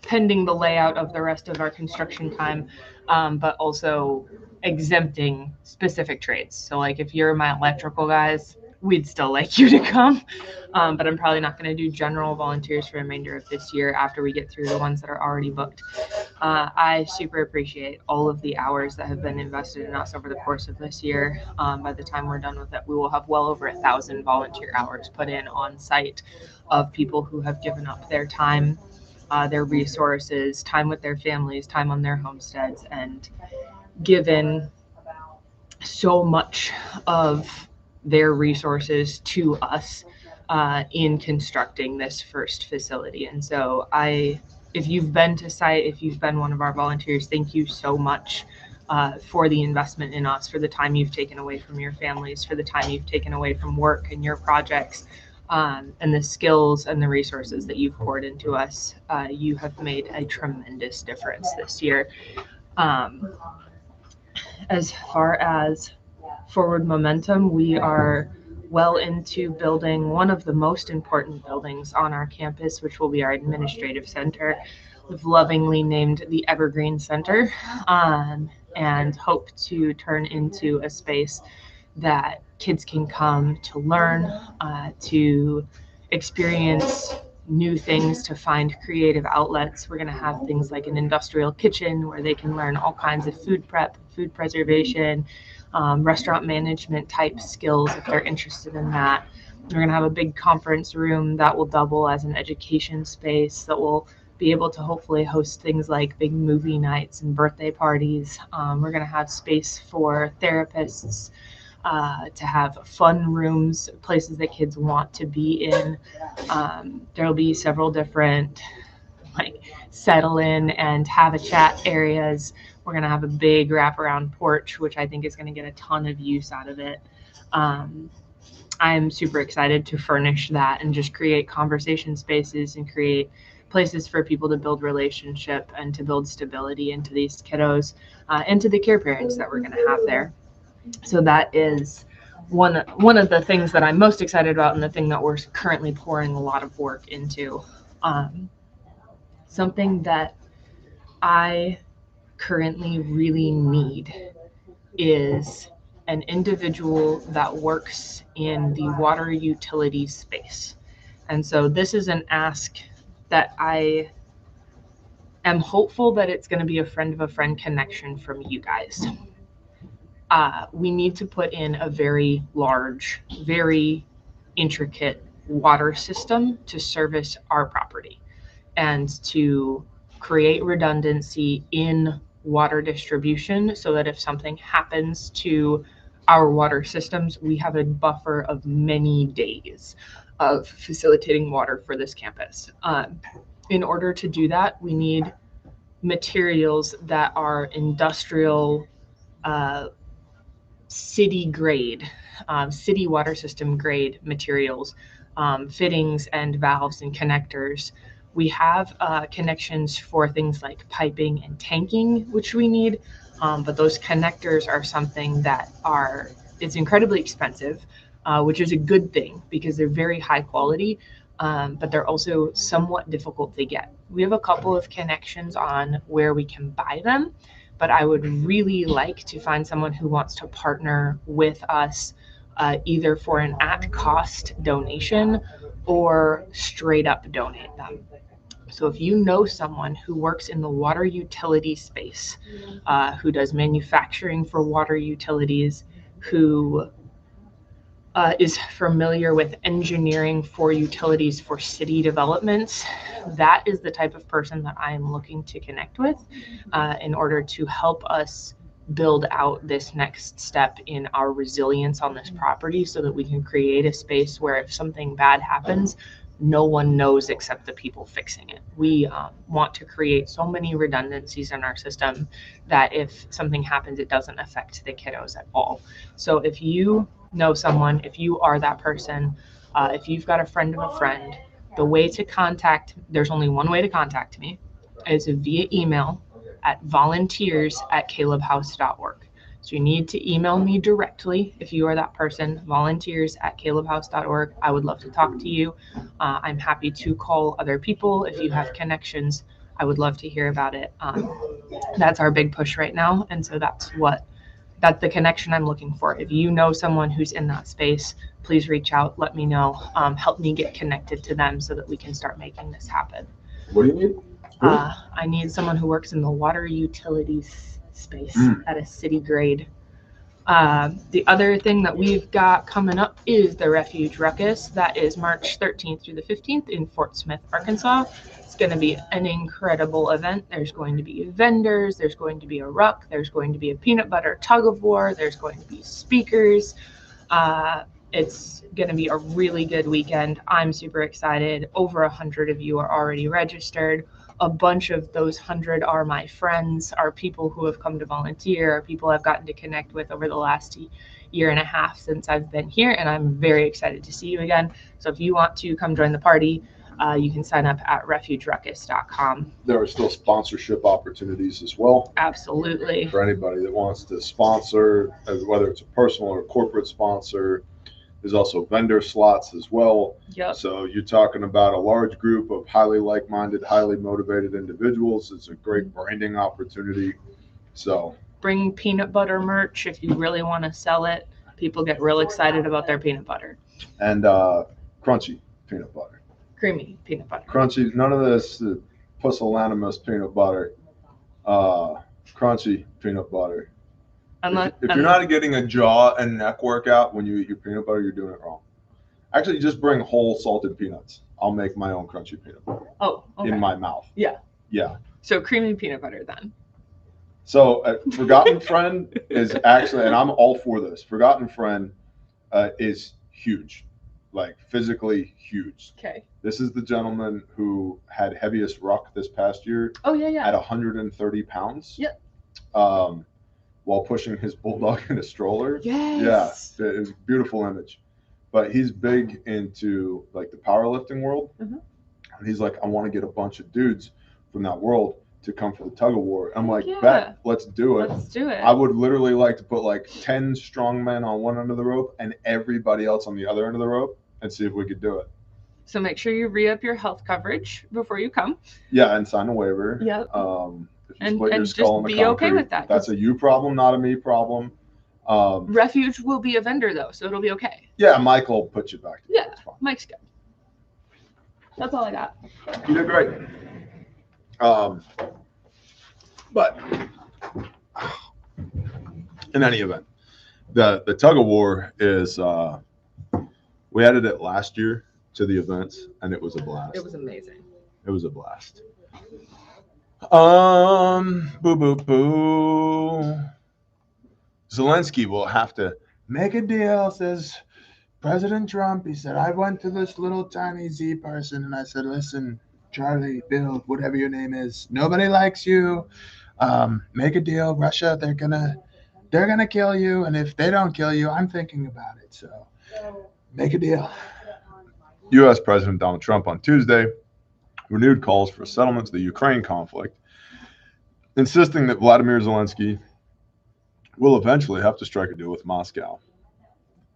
the layout of the rest of our construction time, but also exempting specific trades. So like if you're my electrical guys, we'd still like you to come, but I'm probably not going to do general volunteers for the remainder of this year after we get through the ones that are already booked. I super appreciate all of the hours that have been invested in us over the course of this year. By the time we're done with it, we will have well over 1,000 volunteer hours put in on site of people who have given up their time, their resources, time with their families, time on their homesteads, and given so much of their resources to us in constructing this first facility. And so if you've been to site, if you've been one of our volunteers, thank you so much for the investment in us, for the time you've taken away from your families, for the time you've taken away from work and your projects, and the skills and the resources that you've poured into us. You have made a tremendous difference this year. As far as forward momentum, we are well into building one of the most important buildings on our campus, which will be our administrative center. We've lovingly named the Evergreen Center, and hope to turn into a space that kids can come to learn, to experience new things, to find creative outlets. We're going to have things like an industrial kitchen where they can learn all kinds of food prep, food preservation, restaurant management type skills if they're interested in that. We're going to have a big conference room that will double as an education space that will be able to hopefully host things like big movie nights and birthday parties. We're going to have space for therapists, to have fun rooms, places that kids want to be in. There'll be several different like settle in and have a chat areas. We're going to have a big wraparound porch, which I think is going to get a ton of use out of it. I'm super excited to furnish that and just create conversation spaces and create places for people to build relationship and to build stability into these kiddos, and to the care parents that we're going to have there. So that is one of the things that I'm most excited about, and the thing that we're currently pouring a lot of work into. Something that I currently really need is an individual that works in the water utility space. And so this is an ask that I am hopeful that it's going to be a friend of a friend connection from you guys. We need to put in a very large, very intricate water system to service our property and to create redundancy in water distribution so that if something happens to our water systems, we have a buffer of many days of facilitating water for this campus. In order to do that, we need materials that are industrial, city grade, city water system grade materials, fittings and valves and connectors. We have connections for things like piping and tanking, which we need, but those connectors are something that it's incredibly expensive, which is a good thing because they're very high quality, but they're also somewhat difficult to get. We have a couple of connections on where we can buy them, but I would really like to find someone who wants to partner with us, either for an at-cost donation or straight up donate them. So if you know someone who works in the water utility space, who does manufacturing for water utilities, who is familiar with engineering for utilities for city developments, that is the type of person that I am looking to connect with in order to help us build out this next step in our resilience on this property so that we can create a space where if something bad happens, no one knows except the people fixing it. We want to create so many redundancies in our system that if something happens, it doesn't affect the kiddos at all. So if you know someone, if you are that person, if you've got a friend of a friend The way to contact, there's only one way to contact me, is via email at volunteers@calebhouse.org. So you need to email me directly if you are that person, volunteers@calebhouse.org. I would love to talk to you. I'm happy to call other people if you have connections. I would love to hear about it. That's our big push right now. And so that's the connection I'm looking for. If you know someone who's in that space, please reach out, let me know, help me get connected to them so that we can start making this happen. What do you need? I need someone who works in the water utilities space at a city grade. The other thing that we've got coming up is the Refuge Ruckus. That is March 13th through the 15th in Fort Smith, Arkansas. It's going to be an incredible event. There's going to be vendors. There's going to be a ruck. There's going to be a peanut butter tug of war. There's going to be speakers. It's going to be a really good weekend. I'm super excited. Over 100 of you are already registered. A bunch of those 100 are my friends, are people who have come to volunteer, are people I've gotten to connect with over the last year and a half since I've been here, and I'm very excited to see you again. So if you want to come join the party, you can sign up at refugeruckus.com. There are still sponsorship opportunities as well. Absolutely. For anybody that wants to sponsor, whether it's a personal or corporate sponsor. There's also vendor slots as well. Yep. So you're talking about a large group of highly like-minded, highly motivated individuals. It's a great branding opportunity. So bring peanut butter merch if you really want to sell it. People get real excited about their peanut butter. And crunchy peanut butter. Creamy peanut butter. Crunchy, none of this pusillanimous peanut butter. Crunchy peanut butter. If you're not getting a jaw and neck workout when you eat your peanut butter, you're doing it wrong. Actually, just bring whole salted peanuts. I'll make my own crunchy peanut butter. Oh, okay. In my mouth. Yeah. Yeah. So creamy peanut butter then. So Forgotten Friend is actually, and I'm all for this. Forgotten Friend is huge, like physically huge. Okay. This is the gentleman who had heaviest ruck this past year. Oh yeah. At 130 pounds. Yep. While pushing his bulldog in a stroller. Yes. Yeah, it was a beautiful image. But he's big into like the powerlifting world. And he's like, I want to get a bunch of dudes from that world to come for the tug of war. I'm like, bet, let's do it. Let's do it. I would literally like to put like 10 strong men on one end of the rope and everybody else on the other end of the rope and see if we could do it. So make sure you re-up your health coverage before you come. Yeah, and sign a waiver. Yep. And just be okay with that. That's a you problem, not a me problem. Refuge will be a vendor though, so it'll be okay. Yeah, Michael will put you back. Yeah, Mike's good. That's all I got. You did great. But in any event, the tug of war is we added it last year to the events, and it was a blast. It was amazing. It was a blast. Boo. Zelensky will have to make a deal, says President Trump. He said, I went to this little tiny Z person and I said, listen, Charlie, Bill, whatever your name is, nobody likes you. Make a deal. Russia, they're gonna kill you. And if they don't kill you, I'm thinking about it. So make a deal. U.S. President Donald Trump on Tuesday renewed calls for a settlement to the Ukraine conflict, insisting that Vladimir Zelensky will eventually have to strike a deal with Moscow.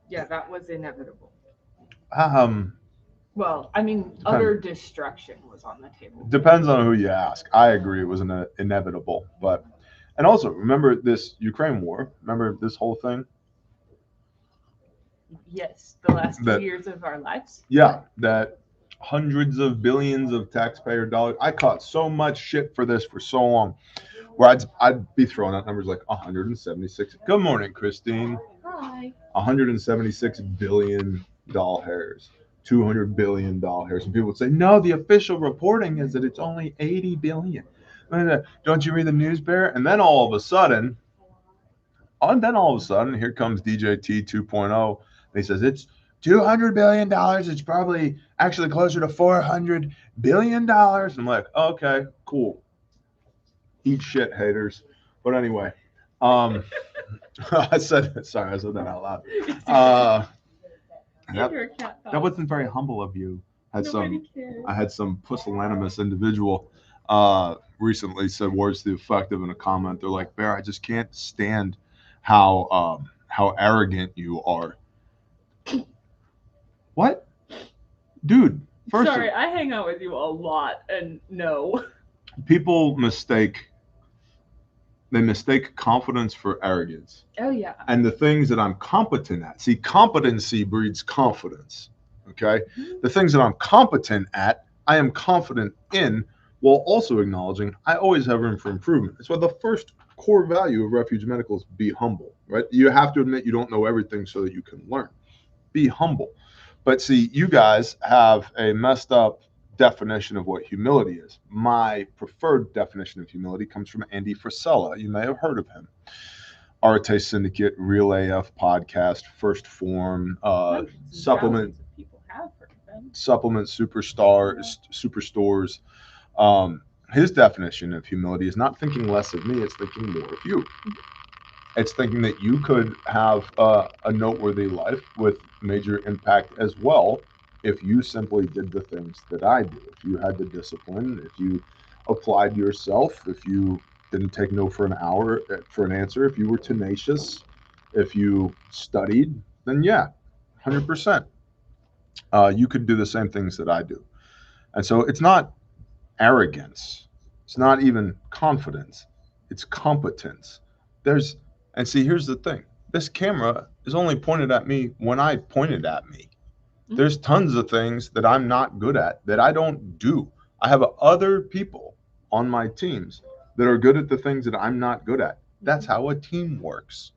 Yeah, that was inevitable. Well, I mean, utter destruction was on the table. Depends on who you ask. I agree it was inevitable. And also, remember this Ukraine war? Remember this whole thing? Yes, the last 2 years of our lives. Yeah, that hundreds of billions of taxpayer dollars. I caught so much shit for this for so long, where I'd be throwing out numbers like 176. Good morning, Christine. Hi. 176 billion doll hairs, 200 billion doll hairs, and people would say, no, the official reporting is that it's only 80 billion. Don't you read the news, Bear? And then all of a sudden, here comes DJT 2.0. He says it's $200 billion. It's probably actually closer to $400 billion. I'm like, okay, cool. Eat shit, haters. But anyway, I said that out loud. That wasn't very humble of you I had some pusillanimous individual recently said words to the effect of in a comment. They're like, Bear, I just can't stand how arrogant you are. What? Dude, sorry, I hang out with you a lot, and no. People mistake confidence for arrogance. Oh, yeah. And the things that I'm competent at. See, competency breeds confidence. Okay? Mm-hmm. The things that I'm competent at, I am confident in, while also acknowledging I always have room for improvement. That's why the first core value of Refuge Medical is be humble, right? You have to admit you don't know everything so that you can learn. Be humble. But see, you guys have a messed up definition of what humility is. My preferred definition of humility comes from Andy Frisella. You may have heard of him. Arte Syndicate, Real AF podcast, First Form, supplement superstores. His definition of humility is not thinking less of me, it's thinking more of you. It's thinking that you could have a noteworthy life with major impact as well if you simply did the things that I do. If you had the discipline, if you applied yourself, if you didn't take no for an answer, if you were tenacious, if you studied, then yeah, 100%. You could do the same things that I do. And so it's not arrogance. It's not even confidence. It's competence. And see, here's the thing. This camera is only pointed at me when I point it at me. There's tons of things that I'm not good at that I don't do. I have other people on my teams that are good at the things that I'm not good at. That's how a team works.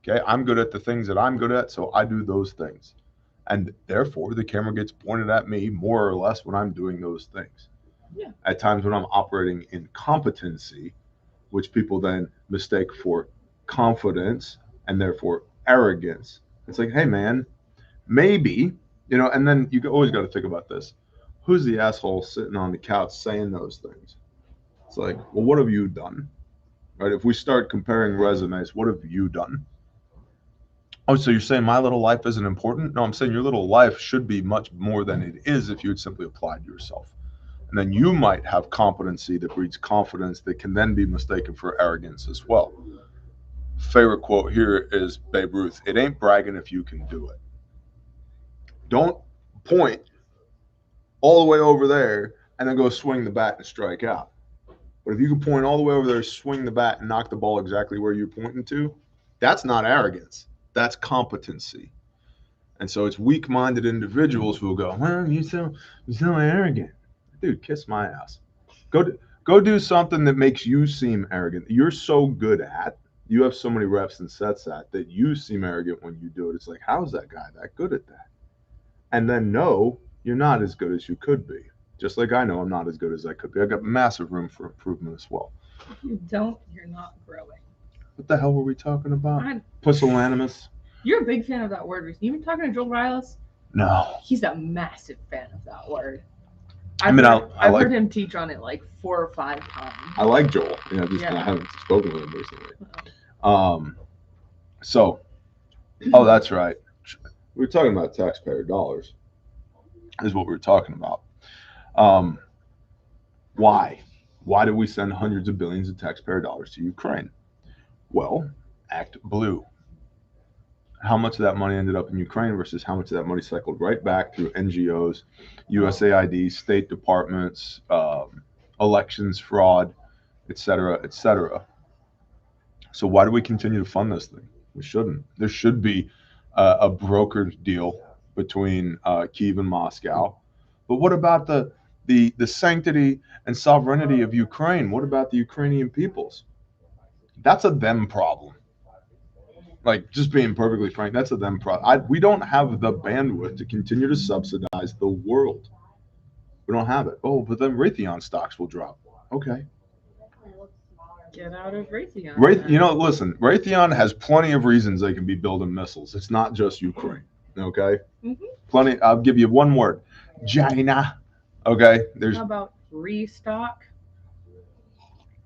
Okay, I'm good at the things that I'm good at, so I do those things. And therefore, the camera gets pointed at me more or less when I'm doing those things. Yeah. At times when I'm operating in competency, which people then mistake for confidence and therefore arrogance. It's like, hey, man, maybe, and then you always got to think about this. Who's the asshole sitting on the couch saying those things? It's like, well, what have you done? Right? If we start comparing resumes, what have you done? Oh, so you're saying my little life isn't important? No, I'm saying your little life should be much more than it is if you had simply applied yourself. And then you might have competency that breeds confidence that can then be mistaken for arrogance as well. Favorite quote here is Babe Ruth. It ain't bragging if you can do it. Don't point all the way over there and then go swing the bat and strike out. But if you can point all the way over there, swing the bat and knock the ball exactly where you're pointing to, that's not arrogance. That's competency. And so it's weak-minded individuals who will go, well, you're so arrogant. Dude, kiss my ass. Go do something that makes you seem arrogant. You're so good at, you have so many reps and sets at, that you seem arrogant when you do it. It's like, how is that guy that good at that? And then no, you're not as good as you could be. Just like I know I'm not as good as I could be. I've got massive room for improvement as well. If you don't, you're not growing. What the hell were we talking about? Pusillanimous? You're a big fan of that word. You been talking to Joel Riles? No. He's a massive fan of that word. I've heard him teach on it like 4 or 5 times. I like Joel. I haven't spoken with him recently. That's right. We were talking about taxpayer dollars. Is what we were talking about. Why? Why did we send hundreds of billions of taxpayer dollars to Ukraine? Well, Act Blue. How much of that money ended up in Ukraine versus how much of that money cycled right back through NGOs, USAID, state departments, elections fraud, et cetera, et cetera. So why do we continue to fund this thing? We shouldn't. There should be a brokered deal between Kyiv and Moscow. But what about the sanctity and sovereignty of Ukraine? What about the Ukrainian peoples? That's a them problem. Like, just being perfectly frank, that's a them problem. We don't have the bandwidth to continue to subsidize the world. We don't have it. Oh, but then Raytheon stocks will drop. Okay. Get out of Raytheon. Listen, Raytheon has plenty of reasons they can be building missiles. It's not just Ukraine. Okay? Mm-hmm. Plenty. I'll give you one word. China. Okay? How about restock?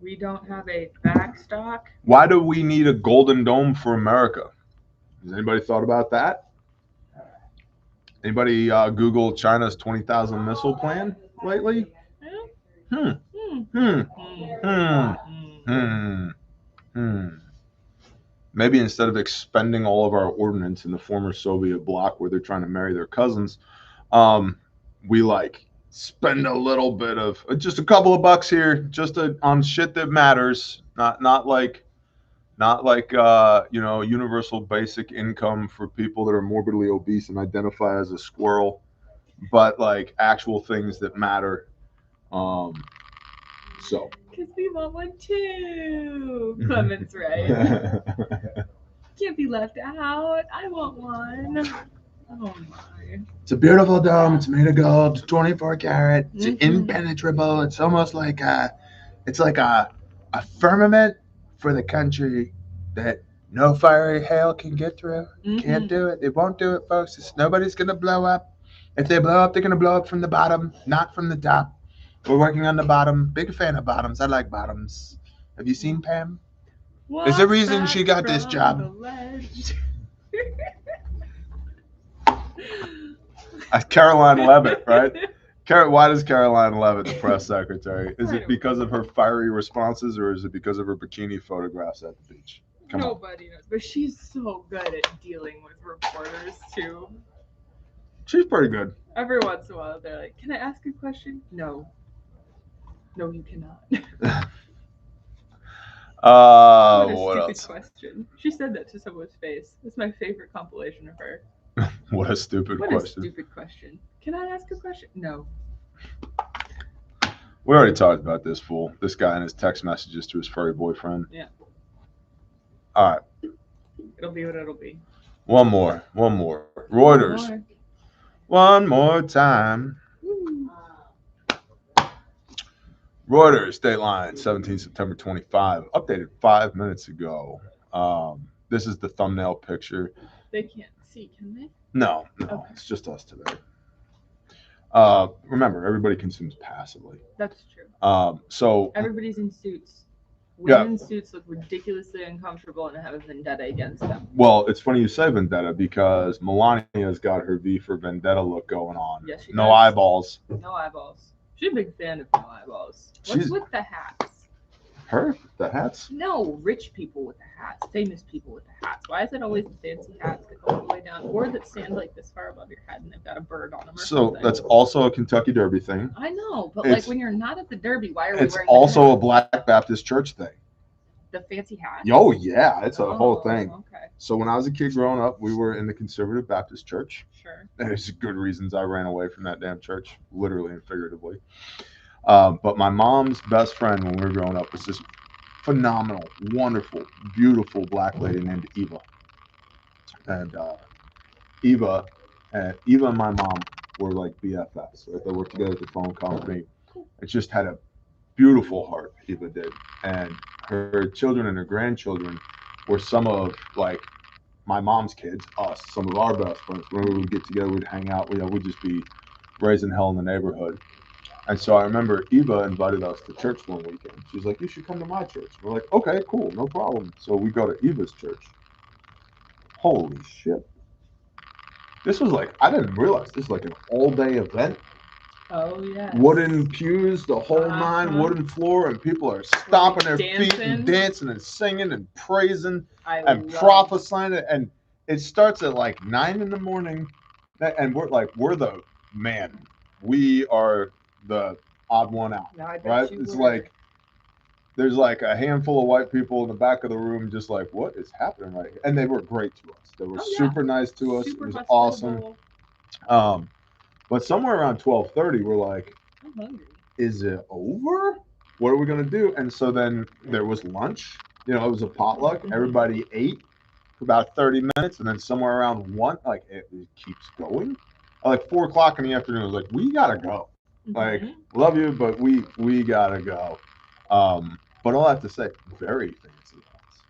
We don't have a backstock. Why do we need a golden dome for America? Has anybody thought about that? Anybody Google China's 20,000 missile plan lately? Hmm. Maybe instead of expending all of our ordnance in the former Soviet bloc where they're trying to marry their cousins, we like spend a little bit of just a couple of bucks here, just on shit that matters, not like universal basic income for people that are morbidly obese and identify as a squirrel, but like actual things that matter. So. Because we want one too. Clement's right. Can't be left out. I want one. Oh my. It's a beautiful dome. It's made of gold. It's 24 karat. It's impenetrable. It's almost like a firmament for the country that no fiery hail can get through. Can't do it. It won't do it, folks. Nobody's gonna blow up. If they blow up, they're gonna blow up from the bottom, not from the top. We're working on the bottom. Big fan of bottoms. I like bottoms. Have you seen Pam? There's a reason she got this job. Caroline Levitt, right? Why does Caroline Levitt, the press secretary? Is it because of her fiery responses, or is it because of her bikini photographs at the beach? Nobody knows, but she's so good at dealing with reporters too. She's pretty good. Every once in a while, they're like, "Can I ask a question?" No, you cannot. What else? Question. She said that to someone's face. It's my favorite compilation of her. What a stupid question. A stupid question. Can I ask a question? No. We already talked about this fool. This guy and his text messages to his furry boyfriend. Yeah. All right. It'll be what it'll be. One more. Reuters. One more time. Reuters, Dateline, 17 September 25, updated 5 minutes ago. This is the thumbnail picture. They can't see, can they? No, okay. It's just us today. Remember, everybody consumes passively. That's true. So everybody's in suits. Women's suits look ridiculously uncomfortable and have a vendetta against them. Well, it's funny you say vendetta because Melania's got her V for Vendetta look going on. Yes, she no does. Eyeballs. No eyeballs. She's a big fan of no eyeballs. What's with the hats? Her? The hats? No, rich people with the hats. Famous people with the hats. Why is it always the fancy hats that go all the way down or that stand like this far above your head and they've got a bird on them or something? That's also a Kentucky Derby thing. I know, but like when you're not at the Derby, why are we wearing It's also a Black Baptist church thing. The fancy hat? Oh, yeah. It's a whole thing. Okay. So when I was a kid growing up, we were in the Conservative Baptist Church. Sure. There's good reasons I ran away from that damn church, literally and figuratively. But my mom's best friend when we were growing up was this phenomenal, wonderful, beautiful black lady named Eva. And Eva and my mom were like BFFs. Right? They worked together at the phone company. It just had a beautiful heart, Eva did. And her children and her grandchildren were some of like my mom's kids, us, some of our best friends. When we would get together, we'd hang out, we'd just be raising hell in the neighborhood. And so I remember Eva invited us to church one weekend. She's like, "You should come to my church." We're like, "Okay, cool, no problem." So we go to Eva's church. Holy shit. This was like, I didn't realize this was like an all-day event. Oh, yeah. Wooden pews, the whole nine, wooden floor, and people are stomping their feet and dancing and singing and praising and prophesying it. And it starts at like 9 in the morning. And we're the man. We are the odd one out, right? It's like there's like a handful of white people in the back of the room just like, what is happening right here? And they were great to us. They were super nice to us. It was awesome. But somewhere around 12:30, we're like, I'm hungry. Is it over? What are we going to do? And so then there was lunch. It was a potluck. Everybody ate for about 30 minutes. And then somewhere around 1, like it keeps going. Like 4 o'clock in the afternoon, I was like, we got to go. Like, love you, but we got to go. But all I have to say, very fancy hats.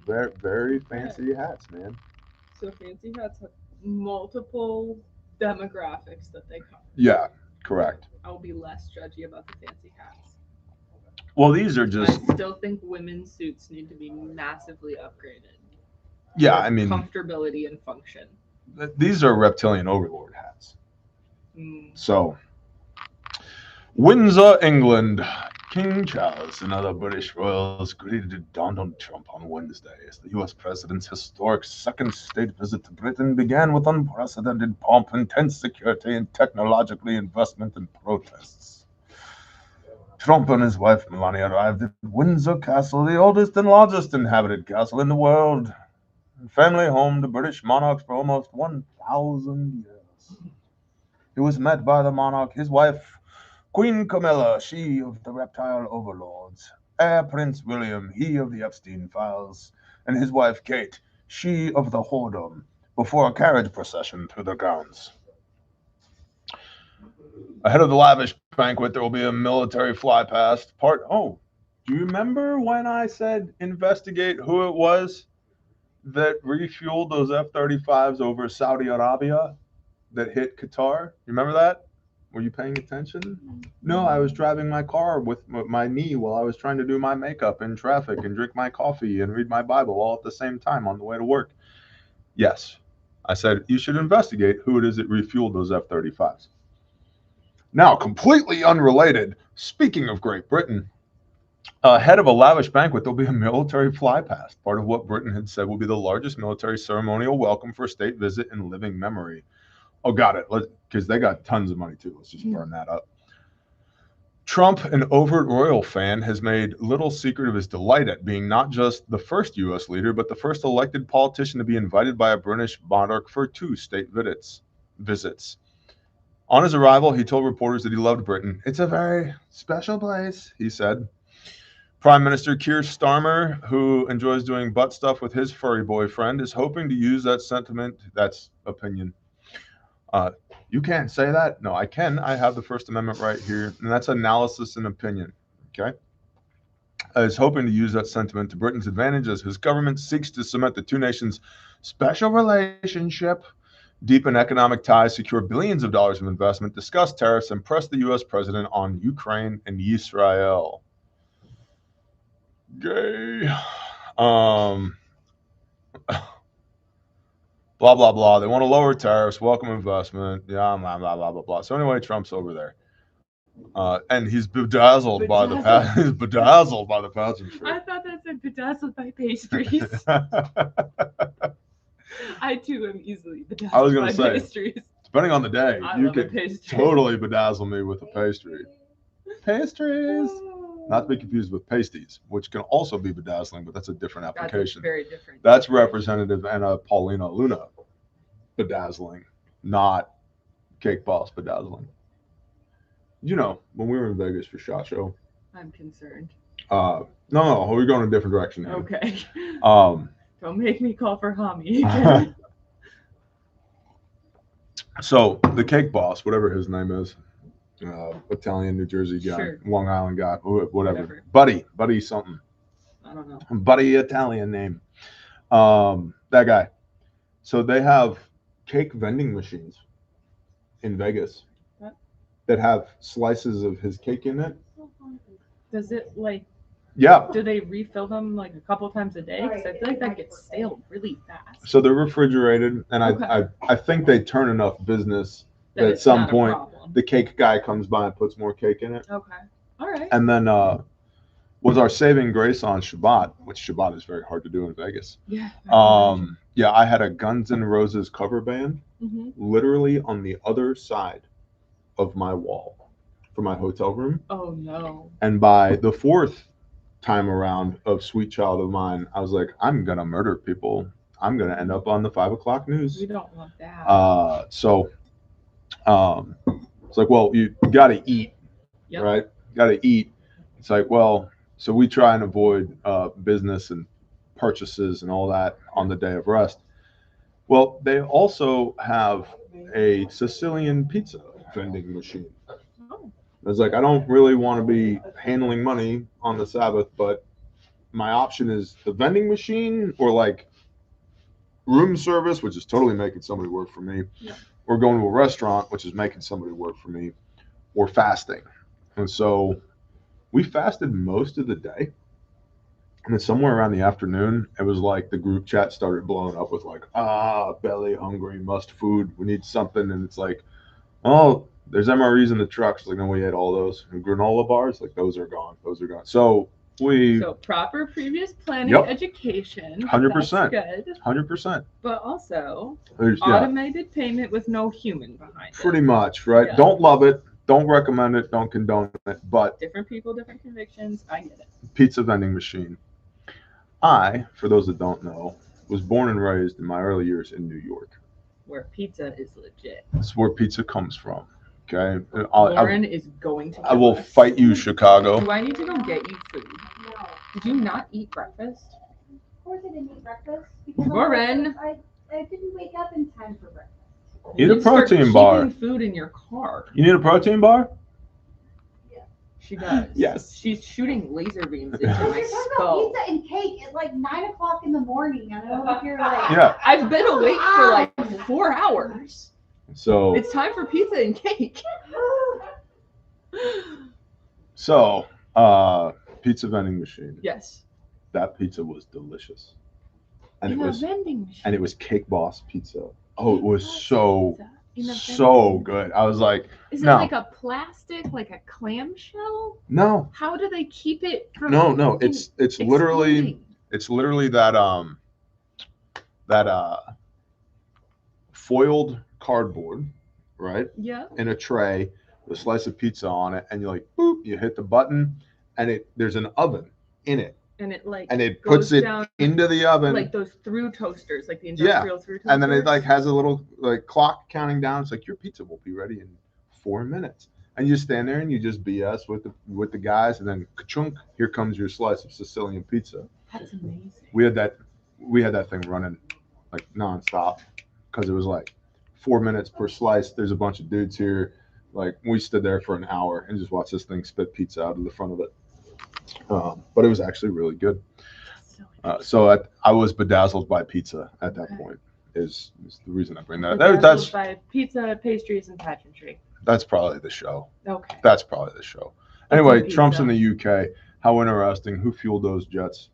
Very, very fancy hats, man. So fancy hats have multiple demographics that they cover. Yeah, correct. I'll be less judgy about the fancy hats. Well, these are just... I still think women's suits need to be massively upgraded. Yeah, I mean... comfortability and function. these are reptilian overlord hats. Mm. So, Windsor, England. King Charles and other British royals greeted Donald Trump on Wednesday as the U.S. president's historic second state visit to Britain began with unprecedented pomp, intense security, and technological investment and protests. Trump and his wife Melania arrived at Windsor Castle, the oldest and largest inhabited castle in the world, and family home to British monarchs for almost 1,000 years. He was met by the monarch, his wife, Queen Camilla, she of the reptile overlords, heir Prince William, he of the Epstein files, and his wife Kate, she of the whoredom, before a carriage procession through the grounds. Ahead of the lavish banquet, there will be a military flypast. Do you remember when I said investigate who it was that refueled those F-35s over Saudi Arabia that hit Qatar? You remember that? Were you paying attention? No, I was driving my car with my knee while I was trying to do my makeup in traffic and drink my coffee and read my Bible all at the same time on the way to work. Yes, I said you should investigate who it is that refueled those F-35s. Now, completely unrelated, speaking of Great Britain, ahead of a lavish banquet, there'll be a military flypast, part of what Britain had said will be the largest military ceremonial welcome for a state visit in living memory. Oh, got it. Because they got tons of money too. Let's just burn that up. Trump, an overt royal fan, has made little secret of his delight at being not just the first U.S. leader, but the first elected politician to be invited by a British monarch for 2 state visits. On his arrival, he told reporters that he loved Britain. It's a very special place, he said. Prime Minister Keir Starmer, who enjoys doing butt stuff with his furry boyfriend, is hoping to use that sentiment. That's opinion. You can't say that. No, I can. I have the First Amendment right here, and that's analysis and opinion. Okay. Is hoping to use that sentiment to Britain's advantage as his government seeks to cement the two nations' special relationship, deepen economic ties, secure billions of dollars of investment, discuss tariffs, and press the U.S. president on Ukraine and Israel. Gay. Blah, blah, blah. They want to lower tariffs, welcome investment. Yeah, blah, blah, blah, blah, blah. So anyway, Trump's over there. And he's bedazzled by the pageantry. I thought that said bedazzled by pastries. I too am easily bedazzled by pastries. Depending on the day, you could totally bedazzle me with a pastry. Pastries. Not to be confused with pasties, which can also be bedazzling, but that's a different application. That's very different. That's Representative Anna Paulina Luna bedazzling, not Cake Boss bedazzling. You know, when we were in Vegas for SHOT Show. I'm concerned. No, we're going in a different direction here. Okay. Don't make me call for Hami again. So the Cake Boss, whatever his name is, Italian, New Jersey guy, sure. Long Island guy, whatever. Buddy something. I don't know. Buddy Italian name. That guy. So they have cake vending machines in Vegas that have slices of his cake in it. Does it Yeah. Do they refill them like a couple times a day? Because I feel like that gets stale really fast. So they're refrigerated, and okay. I think they turn enough business that at some point the cake guy comes by and puts more cake in it. Okay. All right. And then was our saving grace on Shabbat, which Shabbat is very hard to do in Vegas. Yeah. Yeah, I had a Guns N' Roses cover band literally on the other side of my wall for my hotel room. Oh no. And by the 4th time around of Sweet Child of Mine, I was like, I'm gonna murder people. I'm gonna end up on the 5 o'clock news. We don't want that. So it's like, well, you gotta eat, right? Gotta eat. It's like, well, so we try and avoid business and purchases and all that on the day of rest. Well, they also have a Sicilian pizza vending machine. I was like, I don't really want to be handling money on the Sabbath, but my option is the vending machine or like room service, which is totally making somebody work for me, or going to a restaurant, which is making somebody work for me, or fasting. And so we fasted most of the day. And then somewhere around the afternoon, it was like the group chat started blowing up with like, belly hungry, must food, we need something. And it's like, oh, there's MREs in the trucks. Like, no, we had all those. And granola bars, like those are gone. Those are gone. So proper previous planning, Yep. education. 100%. That's good. 100%. But also automated payment with no human behind it. Pretty much, right? Yeah. Don't love it. Don't recommend it. Don't condone it. But different people, different convictions. I get it. Pizza vending machine. I, for those that don't know, was born and raised in my early years in New York. Where pizza is legit. That's where pizza comes from. Okay. Lauren is going to. I will fight you, Chicago. Do I need to go get you food? No. Did you not eat breakfast? Of course I didn't eat breakfast. Lauren. I didn't wake up in time for breakfast. You need a protein bar. Food in your car. You need a protein bar? Yeah. She does. Yes. She's shooting laser beams into my You're talking skull. about pizza and cake at like 9 o'clock in the morning. I don't know if you're like. Yeah. I've been awake for like 4 hours. So it's time for pizza and cake. So, pizza vending machine. Yes. That pizza was delicious. And in it was vending machine. And it was Cake Boss pizza. Oh, it was so good. I was like, is it like a plastic, like a clamshell? No. How do they keep it from? No. It's literally that foiled cardboard, right? Yeah. In a tray with a slice of pizza on it, and you're like, boop, you hit the button, and there's an oven in it. And it puts it into the oven, like those through toasters, like the industrial through toasters. And then it like has a little like clock counting down. It's like your pizza will be ready in 4 minutes, and you stand there and you just BS with the guys, and then ka-chunk, here comes your slice of Sicilian pizza. That's amazing. We had that thing running like nonstop because it was like 4 minutes per slice. There's a bunch of dudes here, like we stood there for an hour and just watched this thing spit pizza out of the front of it. But it was actually really good. So I was bedazzled by pizza at that point. Is the reason I bring that. That's by pizza, pastries, and pageantry. That's probably the show. Okay. That's probably the show. Anyway, Trump's in the UK. How interesting. Who fueled those jets?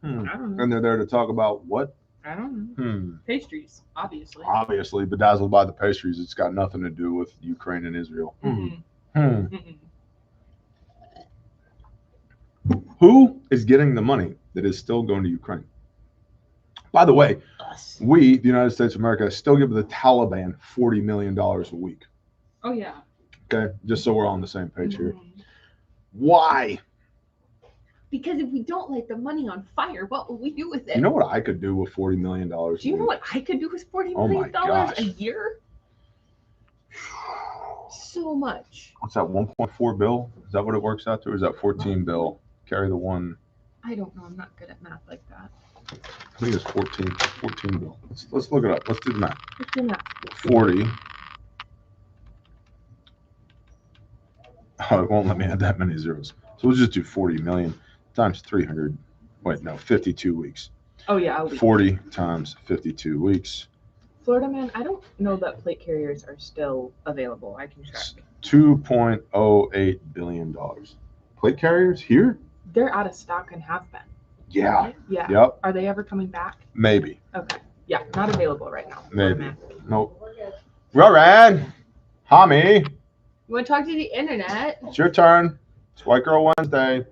I don't know. And they're there to talk about what? I don't know. Pastries, obviously. Obviously, bedazzled by the pastries. It's got nothing to do with Ukraine and Israel. Who is getting the money that is still going to Ukraine? By the way, we, the United States of America, still give the Taliban $40 million a week. Oh, yeah. Okay, just so we're all on the same page here. Why? Because if we don't light the money on fire, what will we do with it? You know what I could do with $40 million? Do you know what I could do with $40 million a year? So much. What's that, 1.4 bill? Is that what it works out to? Or is that 14 bill? Carry the one. I don't know. I'm not good at math like that. I think it's 14 bill. Let's look it up. Let's do the math. Let's do math. 40. Oh, it won't let me add that many zeros. So we'll just do 40 million times 300. Wait, no, 52 weeks. Oh, yeah. 40 times 52 weeks. Florida man, I don't know that plate carriers are still available. I can check. $2.08 billion. Plate carriers here? They're out of stock and have been. Yeah. Right? Yeah. Yep. Are they ever coming back? Maybe. Okay. Yeah, not available right now. Maybe. Nope. Roran, Hami. You want to talk to the internet? It's your turn. It's White Girl Wednesday.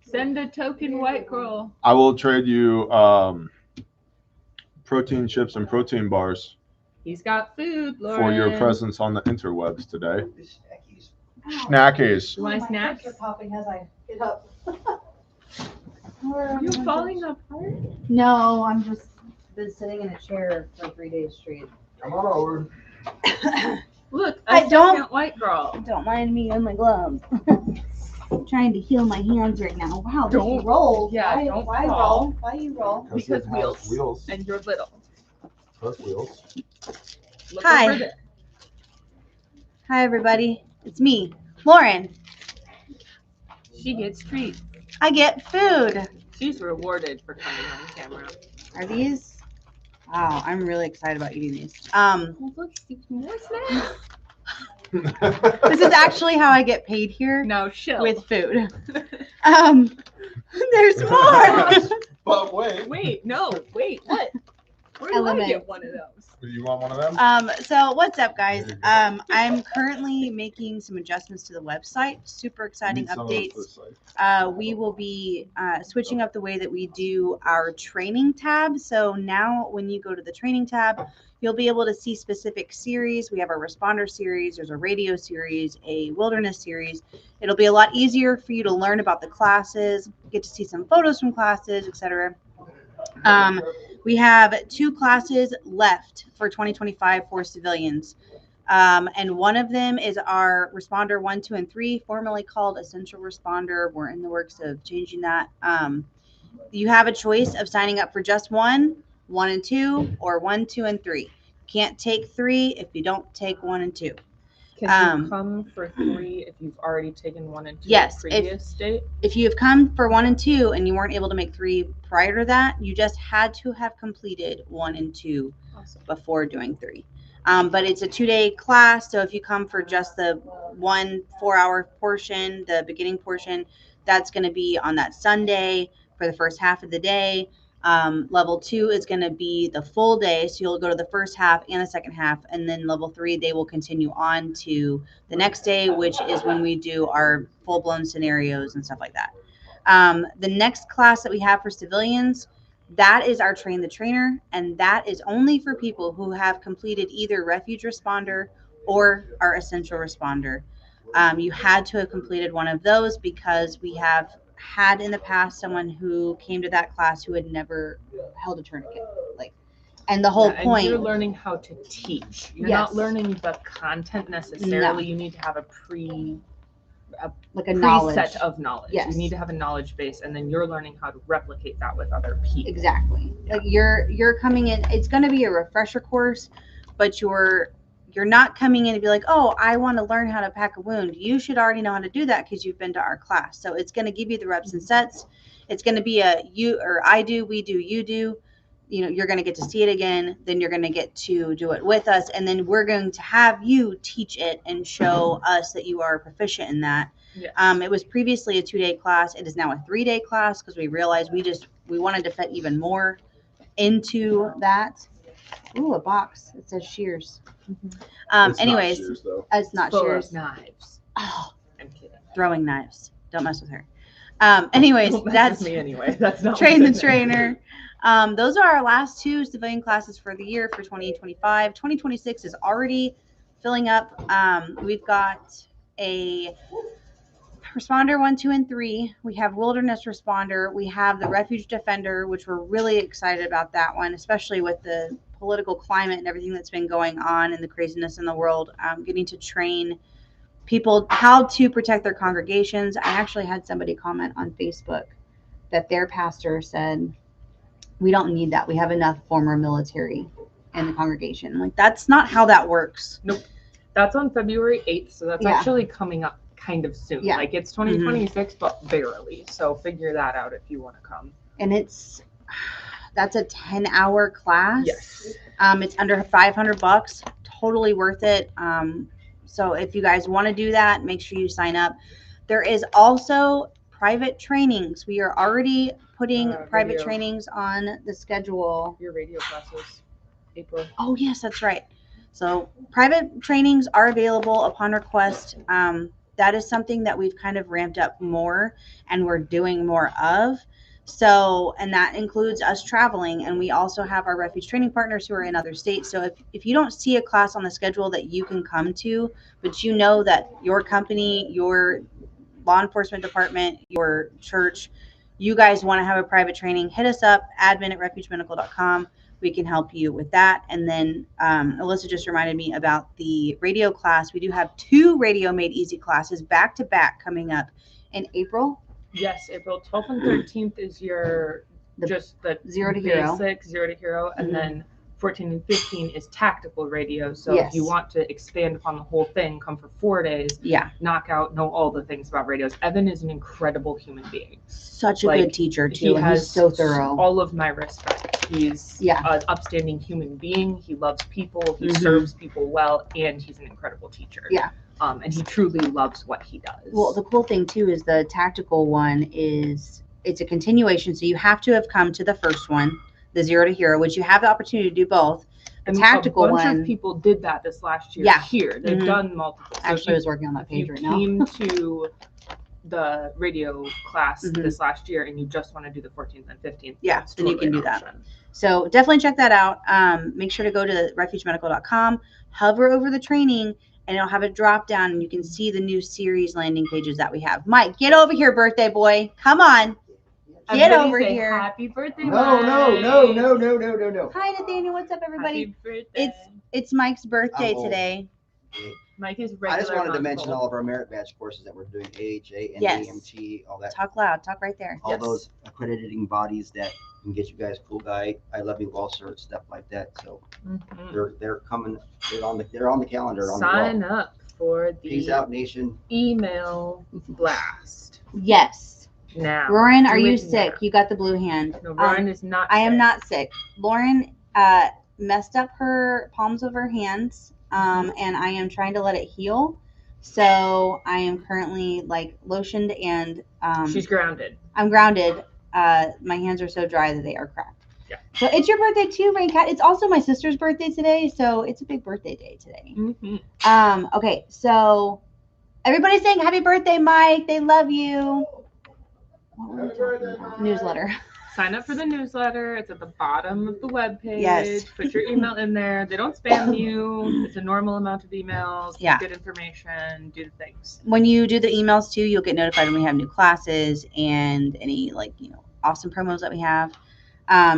Send a token white girl. I will trade you protein chips and protein bars. He's got food, Lauren. For your presence on the interwebs today. Snackies. You want snacks? Are popping as I get up. Are you falling apart? No, I'm just been sitting in a chair for 3 days straight. Come on over. Look, I don't white girl. Don't mind me and my gloves. I'm trying to heal my hands right now. Wow, don't roll. Yeah, why roll? Why you roll? Because wheels. And you're little. Plus wheels. Look Hi. over there. Hi, everybody. It's me, Lauren. She gets treats. I get food. She's rewarded for coming on camera. Are these? Wow, I'm really excited about eating these. Oh, look, more snacks. This is actually how I get paid here. No, chill. With food. There's more. But wait. Wait, no, wait, what? Where do I get one of those? Do you want one of them? So what's up, guys? I'm currently making some adjustments to the website. Super exciting updates. We will be switching up the way that we do our training tab. So now when you go to the training tab, you'll be able to see specific series. We have our responder series, there's a radio series, a wilderness series. It'll be a lot easier for you to learn about the classes, get to see some photos from classes, etc. We have 2 classes left for 2025 for civilians. And one of them is our Responder 1, 2, and 3, formerly called Essential Responder. We're in the works of changing that. You have a choice of signing up for just 1, 1 and 2, or 1, 2, and 3. Can't take 3 if you don't take 1 and 2. Can you come for 3 if you've already taken 1 and 2 yes, previous date? If you have come for 1 and 2 and you weren't able to make 3 prior to that, you just had to have completed 1 and 2 before doing 3. But it's a 2-day class, so if you come for just the 1 4-hour portion, the beginning portion, that's going to be on that Sunday for the first half of the day. Level 2 is going to be the full day, so you'll go to the first half and the second half, and then level 3 they will continue on to the next day, which is when we do our full-blown scenarios and stuff like that. The next class that we have for civilians, that is our Train the Trainer, and that is only for people who have completed either Refuge Responder or our Essential Responder. You had to have completed one of those because we have had in the past someone who came to that class who had never held a tourniquet, and the whole point. And you're learning how to teach. You're not learning the content necessarily. No. You need to have a knowledge set of knowledge. Yes. You need to have a knowledge base, and then you're learning how to replicate that with other people. Exactly. Yeah. Like you're coming in. It's going to be a refresher course, but you're not coming in to be like, oh, I want to learn how to pack a wound. You should already know how to do that because you've been to our class. So it's going to give you the reps and sets. It's going to be a you or I do, we do, you do. You know, you're going to get to see it again. Then you're going to get to do it with us. And then we're going to have you teach it and show us that you are proficient in that. Yes. It was previously a 2-day class. It is now a 3-day class because we realized we wanted to fit even more into that. Ooh, a box. It says shears. Mm-hmm. Anyways, it's not shears. Knives. Oh, I'm kidding. Throwing knives. Don't mess with her. Anyways, that's me anyway. That's not Train the Trainer. Those are our last 2 civilian classes for the year for 2025. 2026 is already filling up. We've got a Responder 1, 2, and 3. We have Wilderness Responder. We have the Refuge Defender, which we're really excited about that one, especially with the political climate and everything that's been going on and the craziness in the world. Getting to train people how to protect their congregations. I actually had somebody comment on Facebook that their pastor said, we don't need that. We have enough former military in the congregation. Like, that's not how that works. Nope. That's on February 8th. So that's actually coming up kind of soon. Yeah. Like, it's 2026, but barely. So figure that out if you want to come. And that's a 10-hour class. Yes. It's under $500. Totally worth it. So if you guys want to do that, make sure you sign up. There is also private trainings. We are already putting private trainings on the schedule. Your radio classes, April. Oh, yes, that's right. So private trainings are available upon request. That is something that we've kind of ramped up more and we're doing more of. So, and that includes us traveling, and we also have our Refuge training partners who are in other states. So if you don't see a class on the schedule that you can come to, but you know that your company, your law enforcement department, your church, you guys want to have a private training, hit us up, admin@refugemedical.com. We can help you with that. And then Alyssa just reminded me about the radio class. We do have 2 Radio Made Easy classes back to back coming up in April. Yes, April 12th and 13th is just the 0 to hero. Basic 0 to hero, and then 14 and 15 is tactical radio. So if you want to expand upon the whole thing, come for 4 days. Yeah. Knock out, know all the things about radios. Evan is an incredible human being. Such a good teacher too. He's so thorough. All of my respect. He's an upstanding human being. He loves people. He serves people well, and he's an incredible teacher. Yeah. And he truly loves what he does. Well, the cool thing too is the tactical one is it's a continuation. So you have to have come to the first one, the Zero to Hero, which you have the opportunity to do both. The tactical a bunch one. of people did that this last year. Yeah. Here they've done multiple. So Actually, I was working on that page right now. Came to the radio class this last year, and you just want to do the 14th and 15th. Yeah, then totally you can do that. So definitely check that out. Make sure to go to refugemedical.com, hover over the training, and it'll have a drop down, and you can see the new series landing pages that we have. Mike, get over here, birthday boy. Come on. Get over here. Happy birthday, No. Hi, Nathaniel. What's up, everybody? Happy birthday. It's Mike's birthday today. Mike is regular. I just wanted to mention all of our merit badge courses that we're doing, AHA, NAMT, all that. Talk loud. Talk right there. All those accrediting bodies that can get you guys cool guy, I love you all cert, stuff like that. So they're coming. They're on the calendar. Sign up for the Peace Out Nation email blast. Yes. Now, Lauren, are you sick? You got the blue hand. No, Lauren is not. I am not sick. Lauren messed up her palms of her hands, and I am trying to let it heal. So I am currently like lotioned and she's grounded. I'm grounded. My hands are so dry that they are cracked. Yeah. So it's your birthday too, Raincat. It's also my sister's birthday today, so it's a big birthday day today. Okay, so everybody's saying happy birthday, Mike. They love you. Newsletter. Sign up for the newsletter. It's at the bottom of the webpage. Yes. Put your email in there. They don't spam you. It's a normal amount of emails. Yeah. Good information. Do the things. When you do the emails too, you'll get notified when we have new classes and any awesome promos that we have.